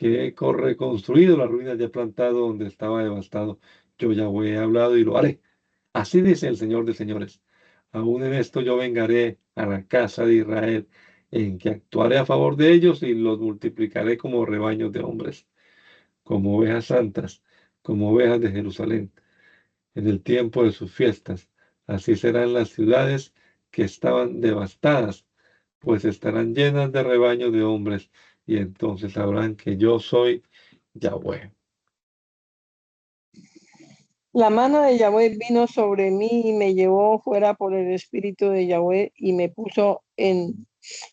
[SPEAKER 1] que he reconstruido las ruinas y he plantado donde estaba devastado. Yo Yahweh he hablado y lo haré. Así dice el Señor de señores. Aún en esto yo vengaré a la casa de Israel, en que actuaré a favor de ellos y los multiplicaré como rebaños de hombres, como ovejas santas, como ovejas de Jerusalén, en el tiempo de sus fiestas. Así serán las ciudades que estaban devastadas, pues estarán llenas de rebaños de hombres, y entonces sabrán que yo soy Yahweh.
[SPEAKER 2] La mano de Yahweh vino sobre mí y me llevó fuera por el espíritu de Yahweh y me puso en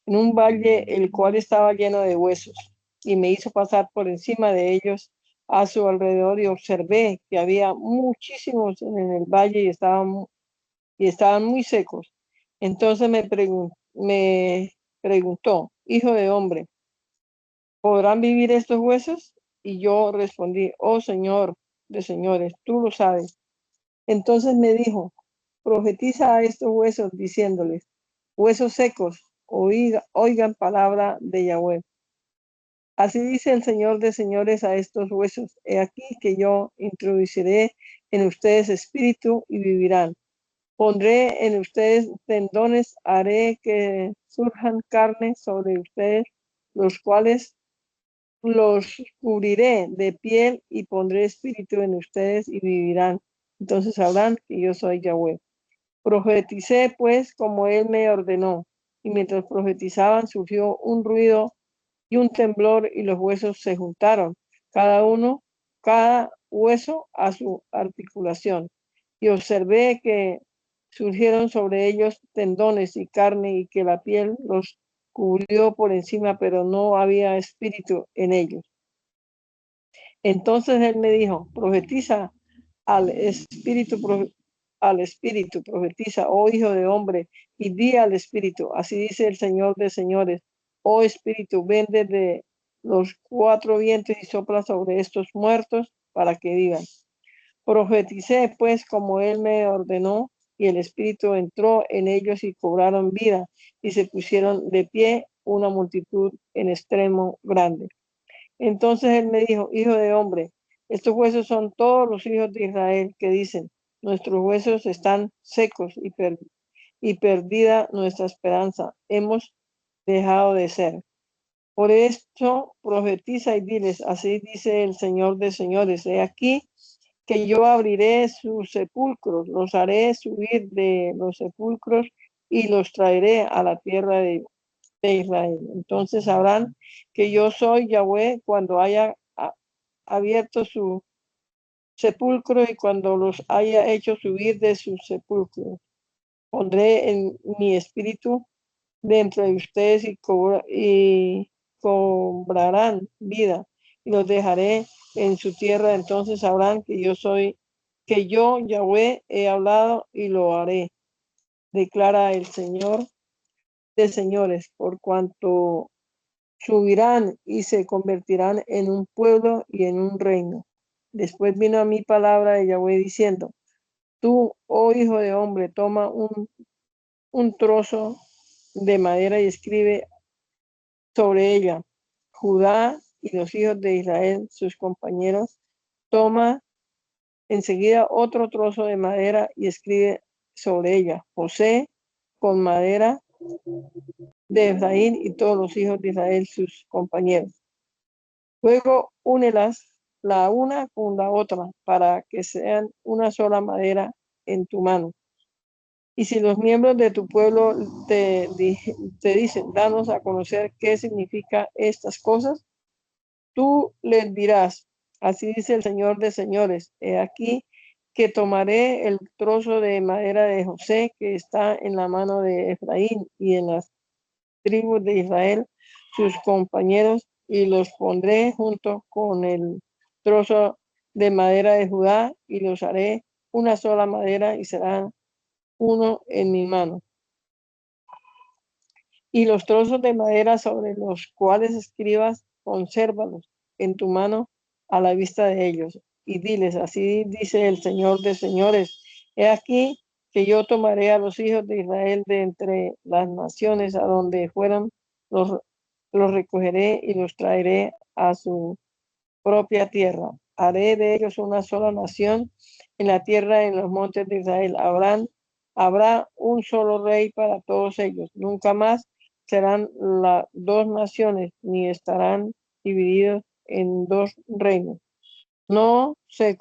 [SPEAKER 2] un valle el cual estaba lleno de huesos y me hizo pasar por encima de ellos a su alrededor y observé que había muchísimos en el valle y estaban muy secos. Entonces me preguntó, hijo de hombre, ¿podrán vivir estos huesos? Y yo respondí, oh Señor de señores, tú lo sabes. Entonces me dijo, profetiza a estos huesos diciéndoles, huesos secos, oigan palabra de Yahweh. Así dice el Señor de señores a estos huesos, he aquí que yo introduciré en ustedes espíritu y vivirán. Pondré en ustedes tendones, haré que surjan carne sobre ustedes, los cuales los cubriré de piel y pondré espíritu en ustedes y vivirán. Entonces sabrán que yo soy Yahweh. Profeticé pues como él me ordenó, y mientras profetizaban surgió un ruido y un temblor y los huesos se juntaron, cada hueso a su articulación. Y observé que surgieron sobre ellos tendones y carne y que la piel los cubrió por encima, pero no había espíritu en ellos. Entonces él me dijo, profetiza al espíritu, profetiza, oh hijo de hombre, y di al espíritu, así dice el Señor de señores, oh espíritu, ven desde los cuatro vientos y sopla sobre estos muertos para que vivan. Profeticé pues como él me ordenó, y el espíritu entró en ellos y cobraron vida, y se pusieron de pie una multitud en extremo grande. Entonces él me dijo, hijo de hombre, estos huesos son todos los hijos de Israel que dicen, nuestros huesos están secos y perdida nuestra esperanza, hemos dejado de ser. Por esto profetiza y diles, así dice el Señor de señores, he aquí que yo abriré sus sepulcros, los haré subir de los sepulcros y los traeré a la tierra de Israel. Entonces sabrán que yo soy Yahweh cuando haya abierto su sepulcro y cuando los haya hecho subir de su sepulcro. Pondré en mi espíritu dentro de ustedes y cobrarán vida y los dejaré en su tierra. Entonces sabrán que yo, Yahweh, he hablado y lo haré, declara el Señor de señores, por cuanto subirán y se convertirán en un pueblo y en un reino. Después vino a mí palabra de Yahweh diciendo, tú, oh hijo de hombre, toma un trozo de madera y escribe sobre ella, Judá y los hijos de Israel, sus compañeros. Toma enseguida otro trozo de madera y escribe sobre ella, José con madera de Efraín y todos los hijos de Israel, sus compañeros. Luego únelas la una con la otra para que sean una sola madera en tu mano. Y si los miembros de tu pueblo te dicen, danos a conocer qué significa estas cosas, tú les dirás, así dice el Señor de señores, he aquí que tomaré el trozo de madera de José que está en la mano de Efraín y en las tribus de Israel, sus compañeros, y los pondré junto con el trozo de madera de Judá y los haré una sola madera y serán uno en mi mano. Y los trozos de madera sobre los cuales escribas, consérvalos en tu mano a la vista de ellos. Y diles, así dice el Señor de señores, he aquí que yo tomaré a los hijos de Israel de entre las naciones a donde fueron, los recogeré y los traeré a su propia tierra. Haré de ellos una sola nación en la tierra, en los montes de Israel. Habrá un solo rey para todos ellos. Nunca más serán las dos naciones, ni estarán divididos en dos reinos. No se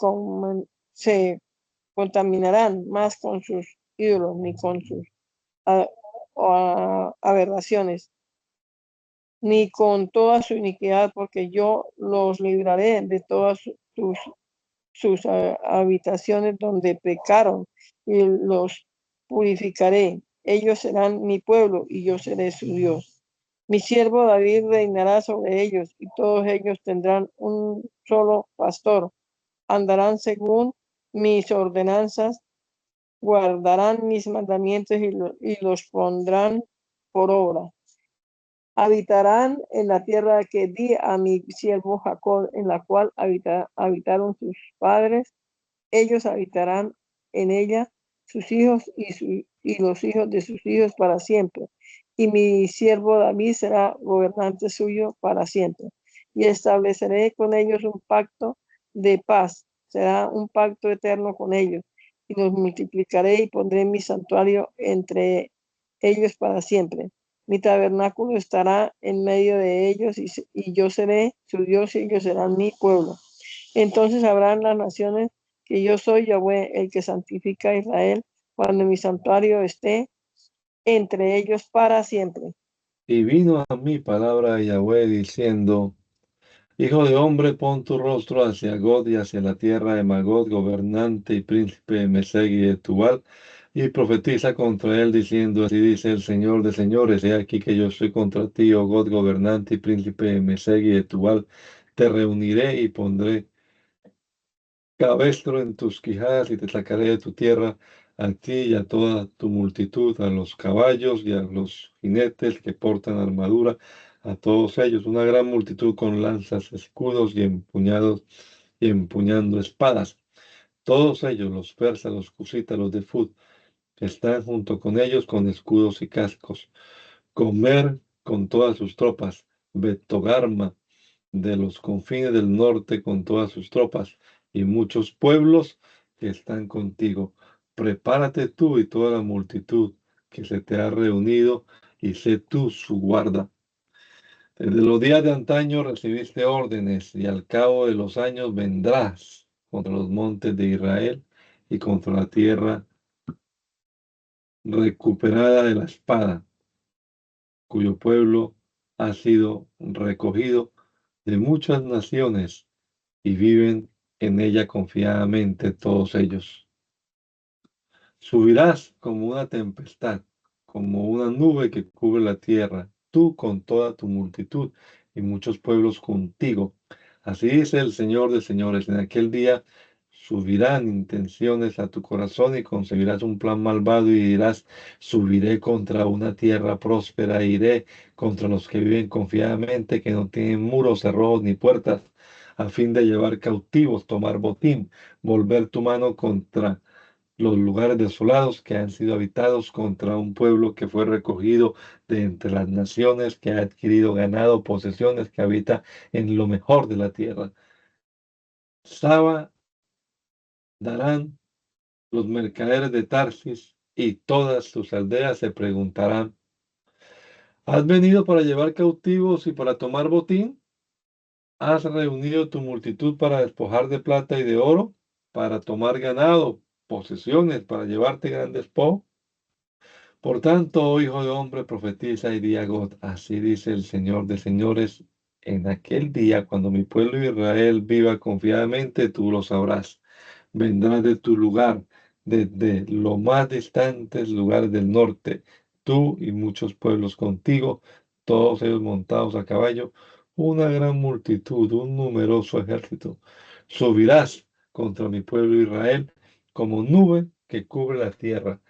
[SPEAKER 2] contaminarán más con sus ídolos, ni con sus a- aberraciones, ni con toda su iniquidad, porque yo los libraré de todas sus habitaciones donde pecaron, y los purificaré. Ellos serán mi pueblo y yo seré su Dios. Mi siervo David reinará sobre ellos, y todos ellos tendrán un solo pastor. Andarán según mis ordenanzas, guardarán mis mandamientos y los pondrán por obra. Habitarán en la tierra que di a mi siervo Jacob, en la cual habitaron sus padres. Ellos habitarán en ella, sus hijos y los hijos de sus hijos para siempre. Y mi siervo David será gobernante suyo para siempre. Y estableceré con ellos un pacto de paz. Será un pacto eterno con ellos. Y los multiplicaré y pondré mi santuario entre ellos para siempre. Mi tabernáculo estará en medio de ellos, y yo seré su Dios y ellos serán mi pueblo. Entonces sabrán las naciones que yo soy Yahweh, el que santifica a Israel, cuando mi santuario esté entre ellos para siempre.
[SPEAKER 1] Y vino a mí palabra de Yahweh diciendo, Hijo de hombre, pon tu rostro hacia God y hacia la tierra de Magog, gobernante y príncipe de Meseg y de Tubal, y profetiza contra él, diciendo, así dice el Señor de señores, he aquí que yo estoy contra ti, oh God, gobernante y príncipe de Meseg y de Tubal, te reuniré y pondré cabestro en tus quijadas y te sacaré de tu tierra, a ti y a toda tu multitud, a los caballos y a los jinetes que portan armadura, a todos ellos, una gran multitud con lanzas, escudos y empuñados y empuñando espadas. Todos ellos, los persas, los cusitas, los de Fud, están junto con ellos con escudos y cascos. Comer con todas sus tropas, Betogarma, de los confines del norte con todas sus tropas y muchos pueblos que están contigo. Prepárate tú y toda la multitud que se te ha reunido y sé tú su guarda. Desde los días de antaño recibiste órdenes y al cabo de los años vendrás contra los montes de Israel y contra la tierra recuperada de la espada, cuyo pueblo ha sido recogido de muchas naciones y viven en ella confiadamente todos ellos. Subirás como una tempestad, como una nube que cubre la tierra, tú con toda tu multitud y muchos pueblos contigo. Así dice el Señor de señores, en aquel día subirán intenciones a tu corazón y concebirás un plan malvado y dirás, subiré contra una tierra próspera, iré contra los que viven confiadamente, que no tienen muros, cerrojos ni puertas, a fin de llevar cautivos, tomar botín, volver tu mano contra los lugares desolados que han sido habitados, contra un pueblo que fue recogido de entre las naciones, que ha adquirido ganado, posesiones, que habita en lo mejor de la tierra. Saba darán los mercaderes de Tarsis y todas sus aldeas se preguntarán, ¿has venido para llevar cautivos y para tomar botín? ¿Has reunido tu multitud para despojar de plata y de oro, para tomar ganado, posesiones, para llevarte gran despojo? Por tanto, oh hijo de hombre, profetiza y di a God, así dice el Señor de señores, en aquel día, cuando mi pueblo Israel viva confiadamente, tú lo sabrás. Vendrás de tu lugar, desde los más distantes lugares del norte, tú y muchos pueblos contigo, todos ellos montados a caballo, una gran multitud, un numeroso ejército. Subirás contra mi pueblo Israel como nube que cubre la tierra.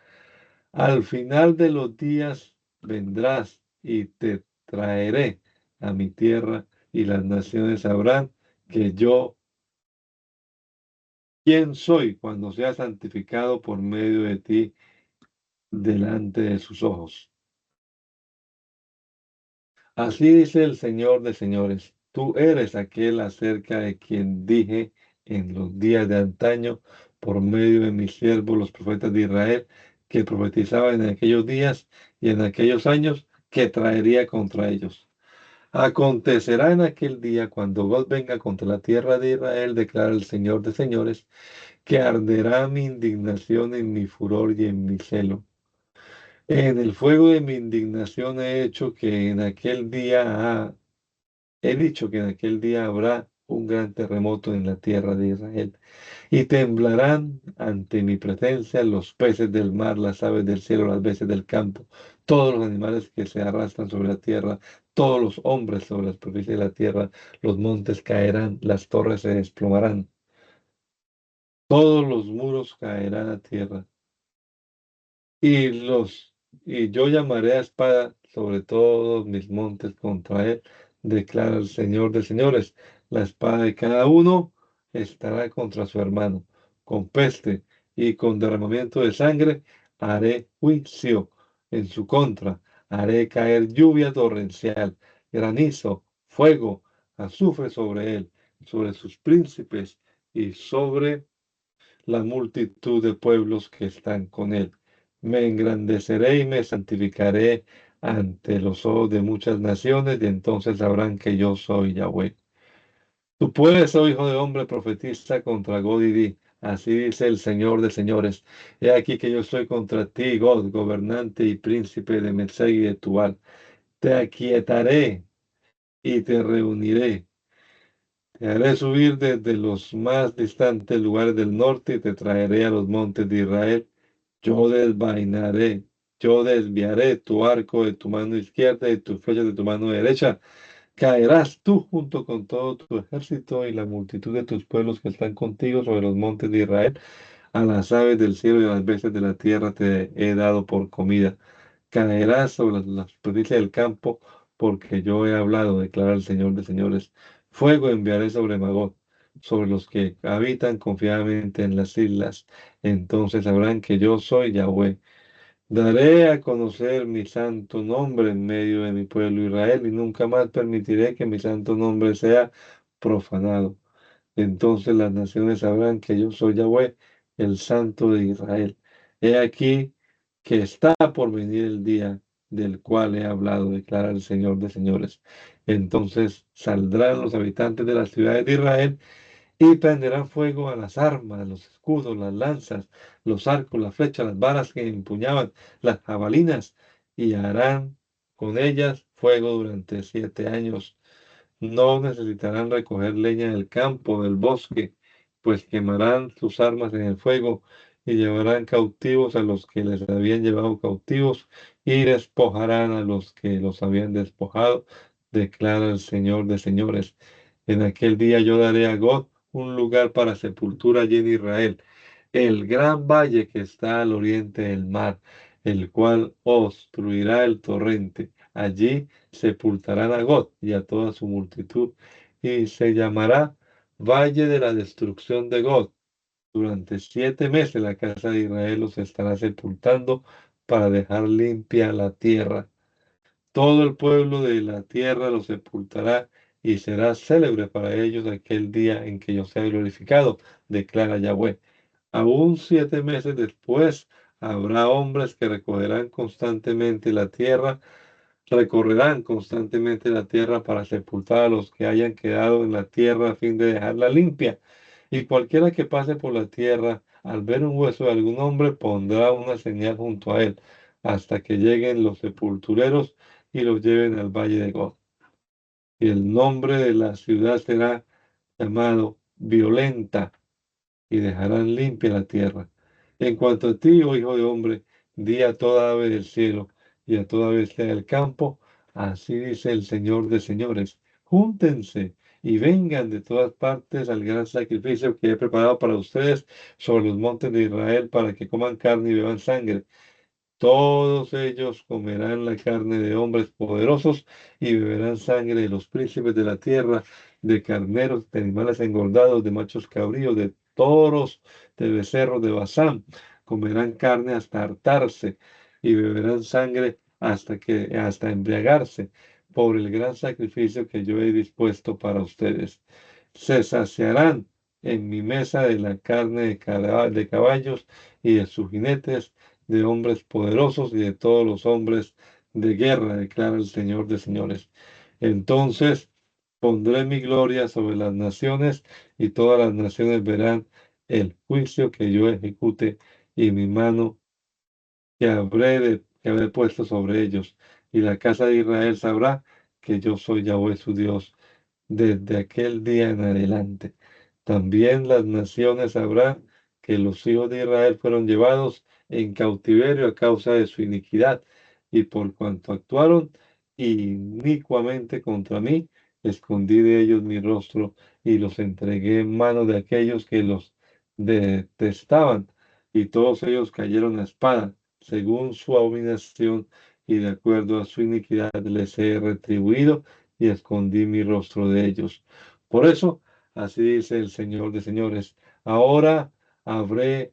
[SPEAKER 1] Al final de los días vendrás y te traeré a mi tierra y las naciones sabrán que yo, quién soy, cuando sea santificado por medio de ti delante de sus ojos. Así dice el Señor de señores. tú eres aquel acerca de quien dije en los días de antaño, por medio de mis siervos, los profetas de Israel, que profetizaban en aquellos días y en aquellos años que traería contra ellos. Acontecerá en aquel día, cuando Gog venga contra la tierra de Israel, declara el Señor de señores, que arderá mi indignación en mi furor y en mi celo. En el fuego de mi indignación he hecho que en aquel día he dicho que en aquel día habrá un gran terremoto en la tierra de Israel, y temblarán ante mi presencia los peces del mar, las aves del cielo, las bestias del campo, todos los animales que se arrastran sobre la tierra, todos los hombres sobre la superficie de la tierra, los montes caerán, las torres se desplomarán, todos los muros caerán a tierra. Y los y yo llamaré a espada sobre todos mis montes contra él, declara el Señor de señores. La espada de cada uno estará contra su hermano. Con peste y con derramamiento de sangre haré juicio en su contra. Haré caer lluvia torrencial, granizo, fuego, azufre sobre él, sobre sus príncipes y sobre la multitud de pueblos que están con él. Me engrandeceré y me santificaré ante los ojos de muchas naciones, y entonces sabrán que yo soy Yahweh. Tú puedes, oh hijo de hombre, profetiza contra God y di, así dice el Señor de señores, he aquí que yo estoy contra ti, God, gobernante y príncipe de Mesec y de Tubal. Te aquietaré y te reuniré. Te haré subir desde los más distantes lugares del norte y te traeré a los montes de Israel. Yo desvainaré, yo desviaré tu arco de tu mano izquierda y tus flechas de tu mano derecha. Caerás tú junto con todo tu ejército y la multitud de tus pueblos que están contigo sobre los montes de Israel. A las aves del cielo y a las bestias de la tierra te he dado por comida. Caerás sobre la superficie del campo, porque yo he hablado, declara el Señor de señores. Fuego enviaré sobre Magog, sobre los que habitan confiadamente en las islas. Entonces sabrán que yo soy Yahweh. Daré a conocer mi santo nombre en medio de mi pueblo Israel, y nunca más permitiré que mi santo nombre sea profanado. Entonces las naciones sabrán que yo soy Yahweh, el Santo de Israel. He aquí que está por venir el día del cual he hablado, declara el Señor de señores. Entonces saldrán los habitantes de las ciudades de Israel y prenderán fuego a las armas, los escudos, las lanzas, los arcos, las flechas, las varas que empuñaban, las jabalinas, y harán con ellas fuego durante 7 años. No necesitarán recoger leña del campo, del bosque, pues quemarán sus armas en el fuego y llevarán cautivos a los que les habían llevado cautivos y despojarán a los que los habían despojado, declara el Señor de señores. En aquel día yo daré a God un lugar para sepultura allí en Israel, el gran valle que está al oriente del mar, el cual obstruirá el torrente. Allí sepultarán a God y a toda su multitud, y se llamará Valle de la Destrucción de God. Durante 7 meses la casa de Israel los estará sepultando para dejar limpia la tierra. Todo el pueblo de la tierra los sepultará y será célebre para ellos aquel día en que yo sea glorificado, declara Yahweh. Aún 7 meses después habrá hombres que recogerán constantemente la tierra, recorrerán constantemente la tierra para sepultar a los que hayan quedado en la tierra a fin de dejarla limpia. Y cualquiera que pase por la tierra, al ver un hueso de algún hombre, pondrá una señal junto a él, hasta que lleguen los sepultureros y los lleven al valle de God. Y el nombre de la ciudad será llamado Violenta, y dejarán limpia la tierra. En cuanto a ti, oh hijo de hombre, di a toda ave del cielo y a toda bestia del campo, así dice el Señor de señores, júntense y vengan de todas partes al gran sacrificio que he preparado para ustedes sobre los montes de Israel, para que coman carne y beban sangre. Todos ellos comerán la carne de hombres poderosos y beberán sangre de los príncipes de la tierra, de carneros, de animales engordados, de machos cabríos, de toros, de becerros de Basán. Comerán carne hasta hartarse y beberán sangre hasta embriagarse, por el gran sacrificio que yo he dispuesto para ustedes. Se saciarán en mi mesa de la carne de caballos y de sus jinetes, de hombres poderosos y de todos los hombres de guerra, declara el Señor de señores. Entonces pondré mi gloria sobre las naciones y todas las naciones verán el juicio que yo ejecute y mi mano que habré puesto sobre ellos. Y la casa de Israel sabrá que yo soy Yahweh su Dios desde aquel día en adelante. También las naciones sabrán que los hijos de Israel fueron llevados en cautiverio a causa de su iniquidad, y por cuanto actuaron inicuamente contra mí, escondí de ellos mi rostro y los entregué en manos de aquellos que los detestaban, y todos ellos cayeron a espada, según su abominación y de acuerdo a su iniquidad les he retribuido y escondí mi rostro de ellos. Por eso, así dice el Señor de señores, ahora haré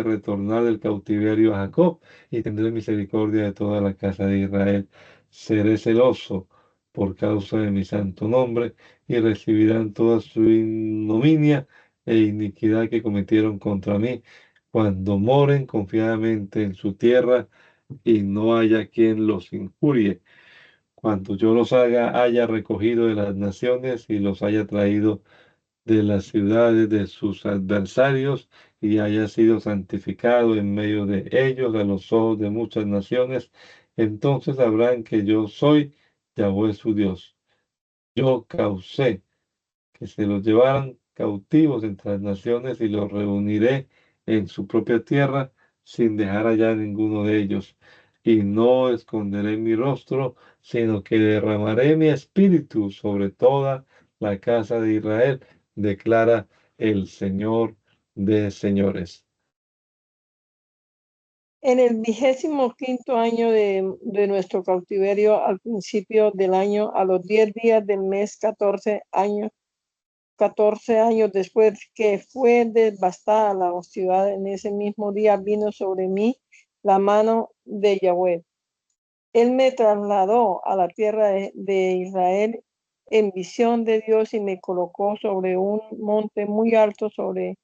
[SPEAKER 1] retornar del cautiverio a Jacob y tendré misericordia de toda la casa de Israel. Seré celoso por causa de mi santo nombre y recibirán toda su ignominia e iniquidad que cometieron contra mí cuando moren confiadamente en su tierra y no haya quien los injurie cuando yo los haya recogido de las naciones y los haya traído de las ciudades de sus adversarios y haya sido santificado en medio de ellos a los ojos de muchas naciones, entonces sabrán que yo soy Yahweh su Dios. Yo causé que se los llevaran cautivos entre las naciones y los reuniré en su propia tierra sin dejar allá ninguno de ellos. Y no esconderé mi rostro, sino que derramaré mi espíritu sobre toda la casa de Israel, declara el Señor de señores.
[SPEAKER 2] En el 25º año de nuestro cautiverio, al principio del año, a los 10 días del mes, 14 años después que fue devastada la ciudad, en ese mismo día vino sobre mí la mano de Yahweh. Él me trasladó a la tierra de Israel en visión de Dios y me colocó sobre un monte muy alto sobre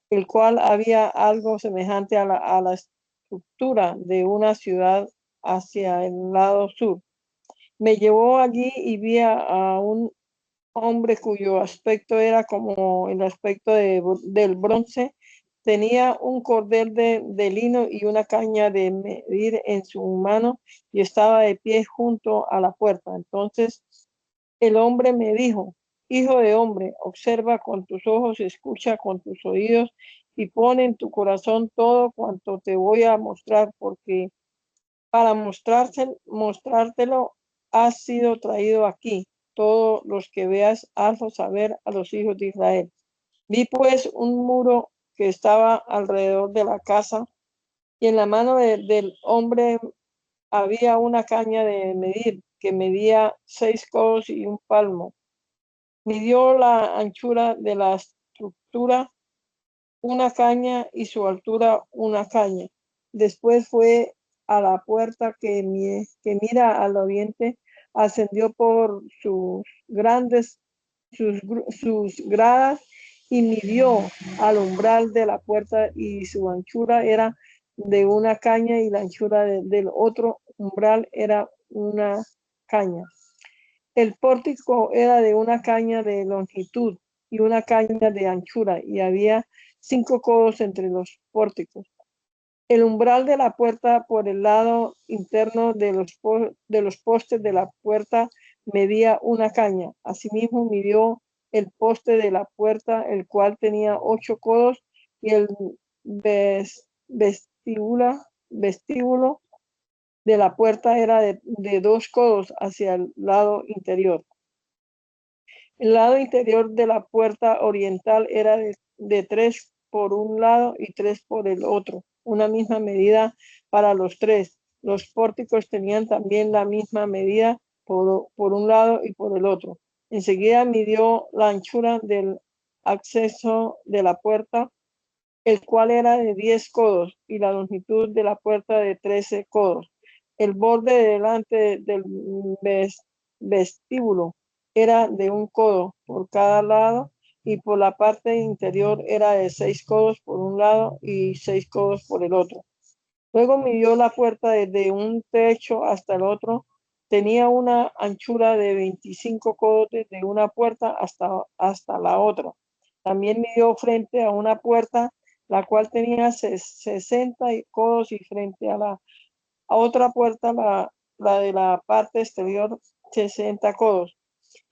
[SPEAKER 2] el cual había algo semejante a la estructura de una ciudad hacia el lado sur. Me llevó allí y vi a un hombre cuyo aspecto era como el aspecto del bronce. Tenía un cordel de lino y una caña de medir en su mano y estaba de pie junto a la puerta. Entonces el hombre me dijo: hijo de hombre, observa con tus ojos, escucha con tus oídos y pon en tu corazón todo cuanto te voy a mostrar, porque para mostrártelo has sido traído aquí. Todos los que veas, hazlo saber a los hijos de Israel. Vi pues un muro que estaba alrededor de la casa, y en la mano del hombre había una caña de medir que medía 6 codos y un palmo. Midió la anchura de la estructura una caña y su altura una caña. Después fue a la puerta que mira al oriente, ascendió por sus gradas y midió al umbral de la puerta, y su anchura era de una caña y la anchura del otro umbral era una caña. El pórtico era de una caña de longitud y una caña de anchura, y había 5 codos entre los pórticos. El umbral de la puerta por el lado interno de los postes de la puerta medía una caña. Asimismo midió el poste de la puerta, el cual tenía 8 codos, y el vestíbulo de la puerta era de 2 codos hacia el lado interior. El lado interior de la puerta oriental era de 3 por un lado y 3 por el otro, una misma medida para los 3. Los pórticos tenían también la misma medida por un lado y por el otro. Enseguida midió la anchura del acceso de la puerta, el cual era de 10 codos, y la longitud de la puerta de 13 codos. El borde delante del vestíbulo era de 1 codo por cada lado, y por la parte interior era de 6 codos por un lado y 6 codos por el otro. Luego midió la puerta desde un techo hasta el otro. Tenía una anchura de 25 codos desde una puerta hasta la otra. También midió frente a una puerta, la cual tenía 60 codos, y frente a otra puerta, la de la parte exterior, 60 codos.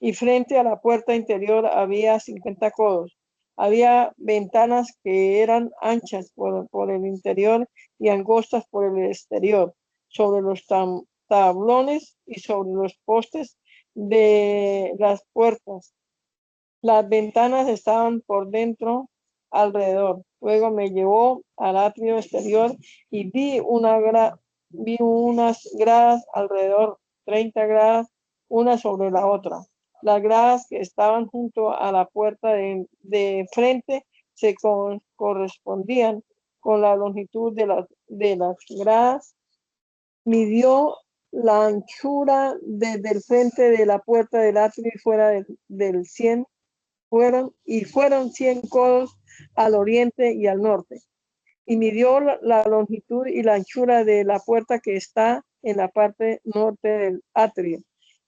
[SPEAKER 2] Y frente a la puerta interior había 50 codos. Había ventanas que eran anchas por el interior y angostas por el exterior, sobre los tablones y sobre los postes de las puertas. Las ventanas estaban por dentro, alrededor. Luego me llevó al atrio exterior y vi unas gradas alrededor, 30 gradas, una sobre la otra. Las gradas que estaban junto a la puerta de frente se correspondían con la longitud de las gradas. Midió la anchura desde el frente de la puerta del atrio y fuera del 100 fueron 100 codos al oriente y al norte. Y midió la longitud y la anchura de la puerta que está en la parte norte del atrio.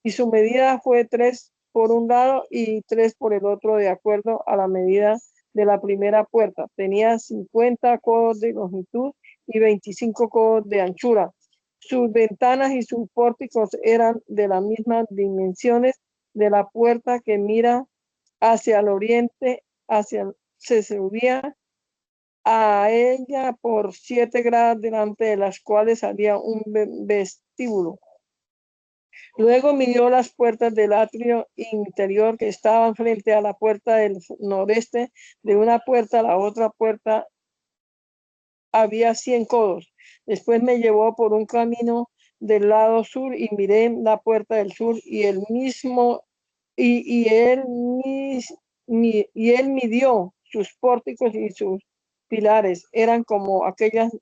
[SPEAKER 2] Y su medida fue 3 por un lado y 3 por el otro, de acuerdo a la medida de la primera puerta. Tenía 50 codos de longitud y 25 codos de anchura. Sus ventanas y sus pórticos eran de las mismas dimensiones de la puerta que mira hacia el oriente, se subía a ella por 7 gradas, delante de las cuales había un vestíbulo. Luego midió las puertas del atrio interior que estaban frente a la puerta del noreste. De una puerta a la otra puerta había 100 codos. Después me llevó por un camino del lado sur y miré la puerta del sur, y él midió sus pórticos y sus pilares. Eran como aquellas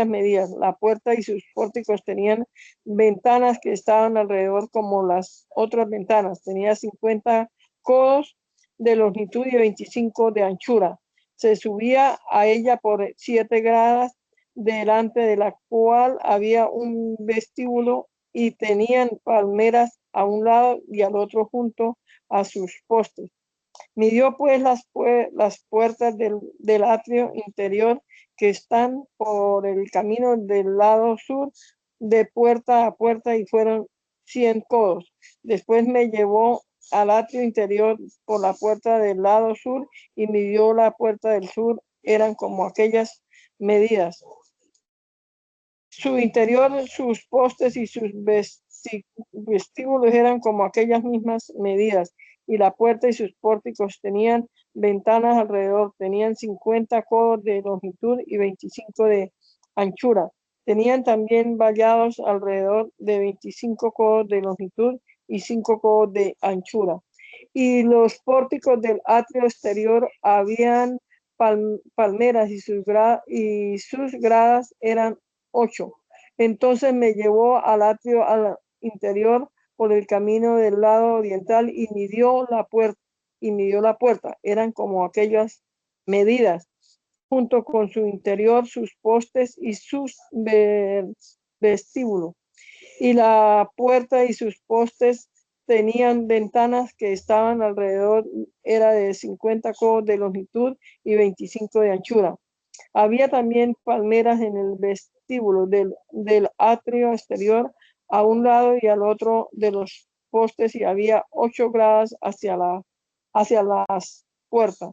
[SPEAKER 2] medidas. La puerta y sus pórticos tenían ventanas que estaban alrededor como las otras ventanas. Tenía 50 codos de longitud y 25 de anchura. Se subía a ella por 7 gradas, delante de la cual había un vestíbulo, y tenían palmeras a un lado y al otro junto a sus postes. Midió pues las puertas del atrio interior que están por el camino del lado sur, de puerta a puerta, y fueron 100 codos. Después me llevó al atrio interior por la puerta del lado sur y midió la puerta del sur. Eran como aquellas medidas. Su interior, sus postes y sus vestíbulos eran como aquellas mismas medidas, y la puerta y sus pórticos tenían ventanas alrededor. Tenían 50 codos de longitud y 25 de anchura. Tenían también vallados alrededor de 25 codos de longitud y 5 codos de anchura. Y los pórticos del atrio exterior habían palmeras, y sus gradas eran 8. Entonces me llevó al atrio interior por el camino del lado oriental y midió la puerta. Eran como aquellas medidas, junto con su interior, sus postes y sus vestíbulos. Y la puerta y sus postes tenían ventanas que estaban alrededor. Era de 50 codos de longitud y 25 de anchura. Había también palmeras en el vestíbulo del atrio exterior, a un lado y al otro de los postes, y había 8 gradas hacia las puertas,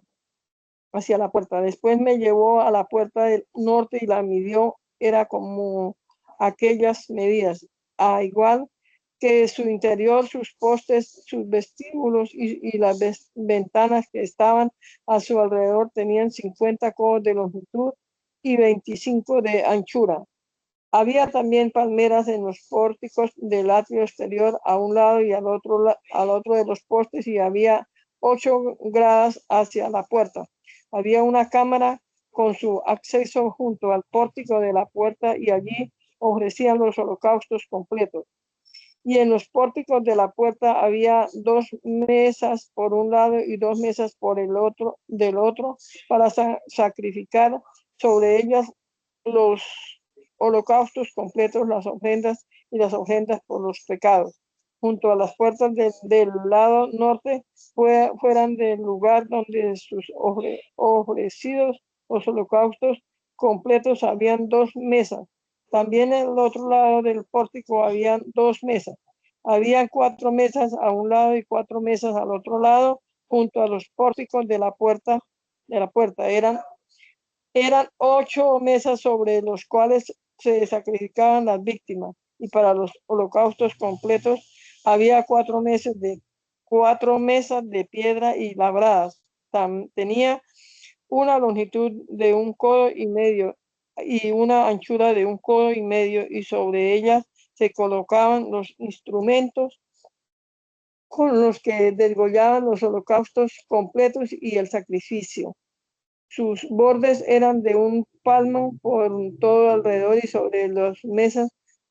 [SPEAKER 2] hacia la puerta. Después me llevó a la puerta del norte y la midió. Era como aquellas medidas, a igual que su interior, sus postes, sus vestíbulos y las ventanas que estaban a su alrededor tenían 50 codos de longitud y 25 de anchura. Había también palmeras en los pórticos del atrio exterior, a un lado y al otro de los postes, y había 8 gradas hacia la puerta. Había una cámara con su acceso junto al pórtico de la puerta, y allí ofrecían los holocaustos completos. Y en los pórticos de la puerta había 2 mesas por un lado y 2 mesas por el otro, del otro, para sacrificar sobre ellas los holocaustos completos, las ofrendas y las ofrendas por los pecados. Junto a las puertas del lado norte, fueran del lugar donde sus ofrecidos los holocaustos completos, habían 2 mesas. También en el otro lado del pórtico habían 2 mesas. Habían 4 mesas a un lado y 4 mesas al otro lado, junto a los pórticos de la puerta. Eran 8 mesas sobre los cuales se sacrificaban las víctimas, y para los holocaustos completos había 4 mesas de piedra y labradas. Tenía una longitud de 1,5 codos y una anchura de 1,5 codos, y sobre ellas se colocaban los instrumentos con los que desgollaban los holocaustos completos y el sacrificio. Sus bordes eran de 1 palmo por todo alrededor, y sobre las mesas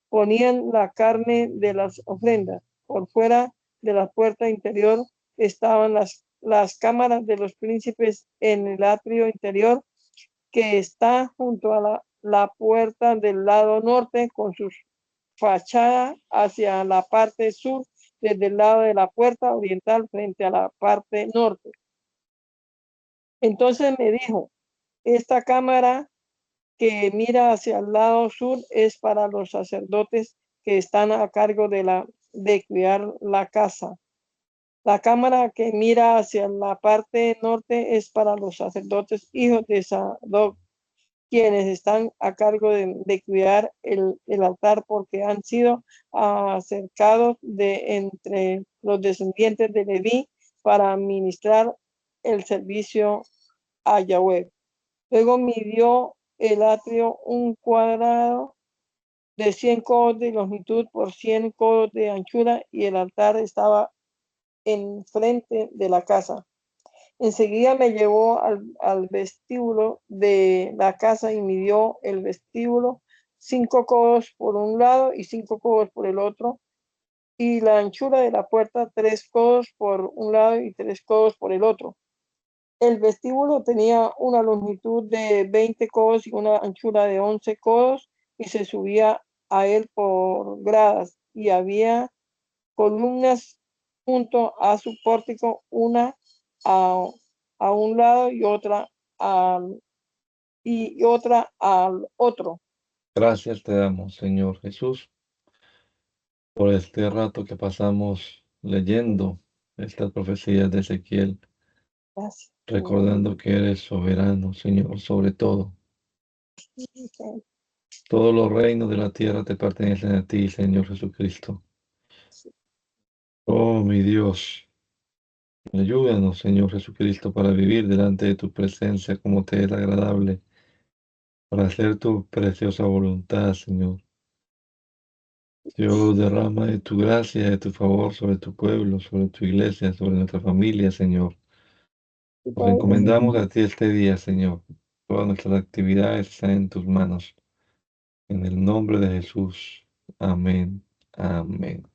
[SPEAKER 2] ponían la carne de las ofrendas. Por fuera de la puerta interior estaban las cámaras de los príncipes en el atrio interior, que está junto a la puerta del lado norte, con su fachada hacia la parte sur, desde el lado de la puerta oriental frente a la parte norte. Entonces me dijo: esta cámara que mira hacia el lado sur es para los sacerdotes que están a cargo de cuidar la casa. La cámara que mira hacia la parte norte es para los sacerdotes hijos de Sadoc, quienes están a cargo de cuidar el altar, porque han sido acercados de entre los descendientes de Leví para administrar el servicio a Yahweh. Luego midió el atrio un cuadrado de 100 codos de longitud por 100 codos de anchura, y el altar estaba enfrente de la casa. Enseguida me llevó al vestíbulo de la casa y midió el vestíbulo 5 codos por un lado y 5 codos por el otro, y la anchura de la puerta 3 codos por un lado y 3 codos por el otro. El vestíbulo tenía una longitud de 20 codos y una anchura de 11 codos, y se subía a él por gradas, y había columnas junto a su pórtico, una a, a un lado y otra al otro.
[SPEAKER 1] Gracias te damos, Señor Jesús, por este rato que pasamos leyendo estas profecías de Ezequiel,
[SPEAKER 2] Gracias.
[SPEAKER 1] recordando que eres soberano, Señor, sobre todo. Todos los reinos de la tierra te pertenecen a ti, Señor Jesucristo. Oh, mi Dios, ayúdanos, Señor Jesucristo, para vivir delante de tu presencia como te es agradable, para hacer tu preciosa voluntad, Señor. Dios, derrama de tu gracia, de tu favor sobre tu pueblo, sobre tu iglesia, sobre nuestra familia, Señor. Nos encomendamos a ti este día, Señor. Todas nuestras actividades están en tus manos. En el nombre de Jesús. Amén. Amén.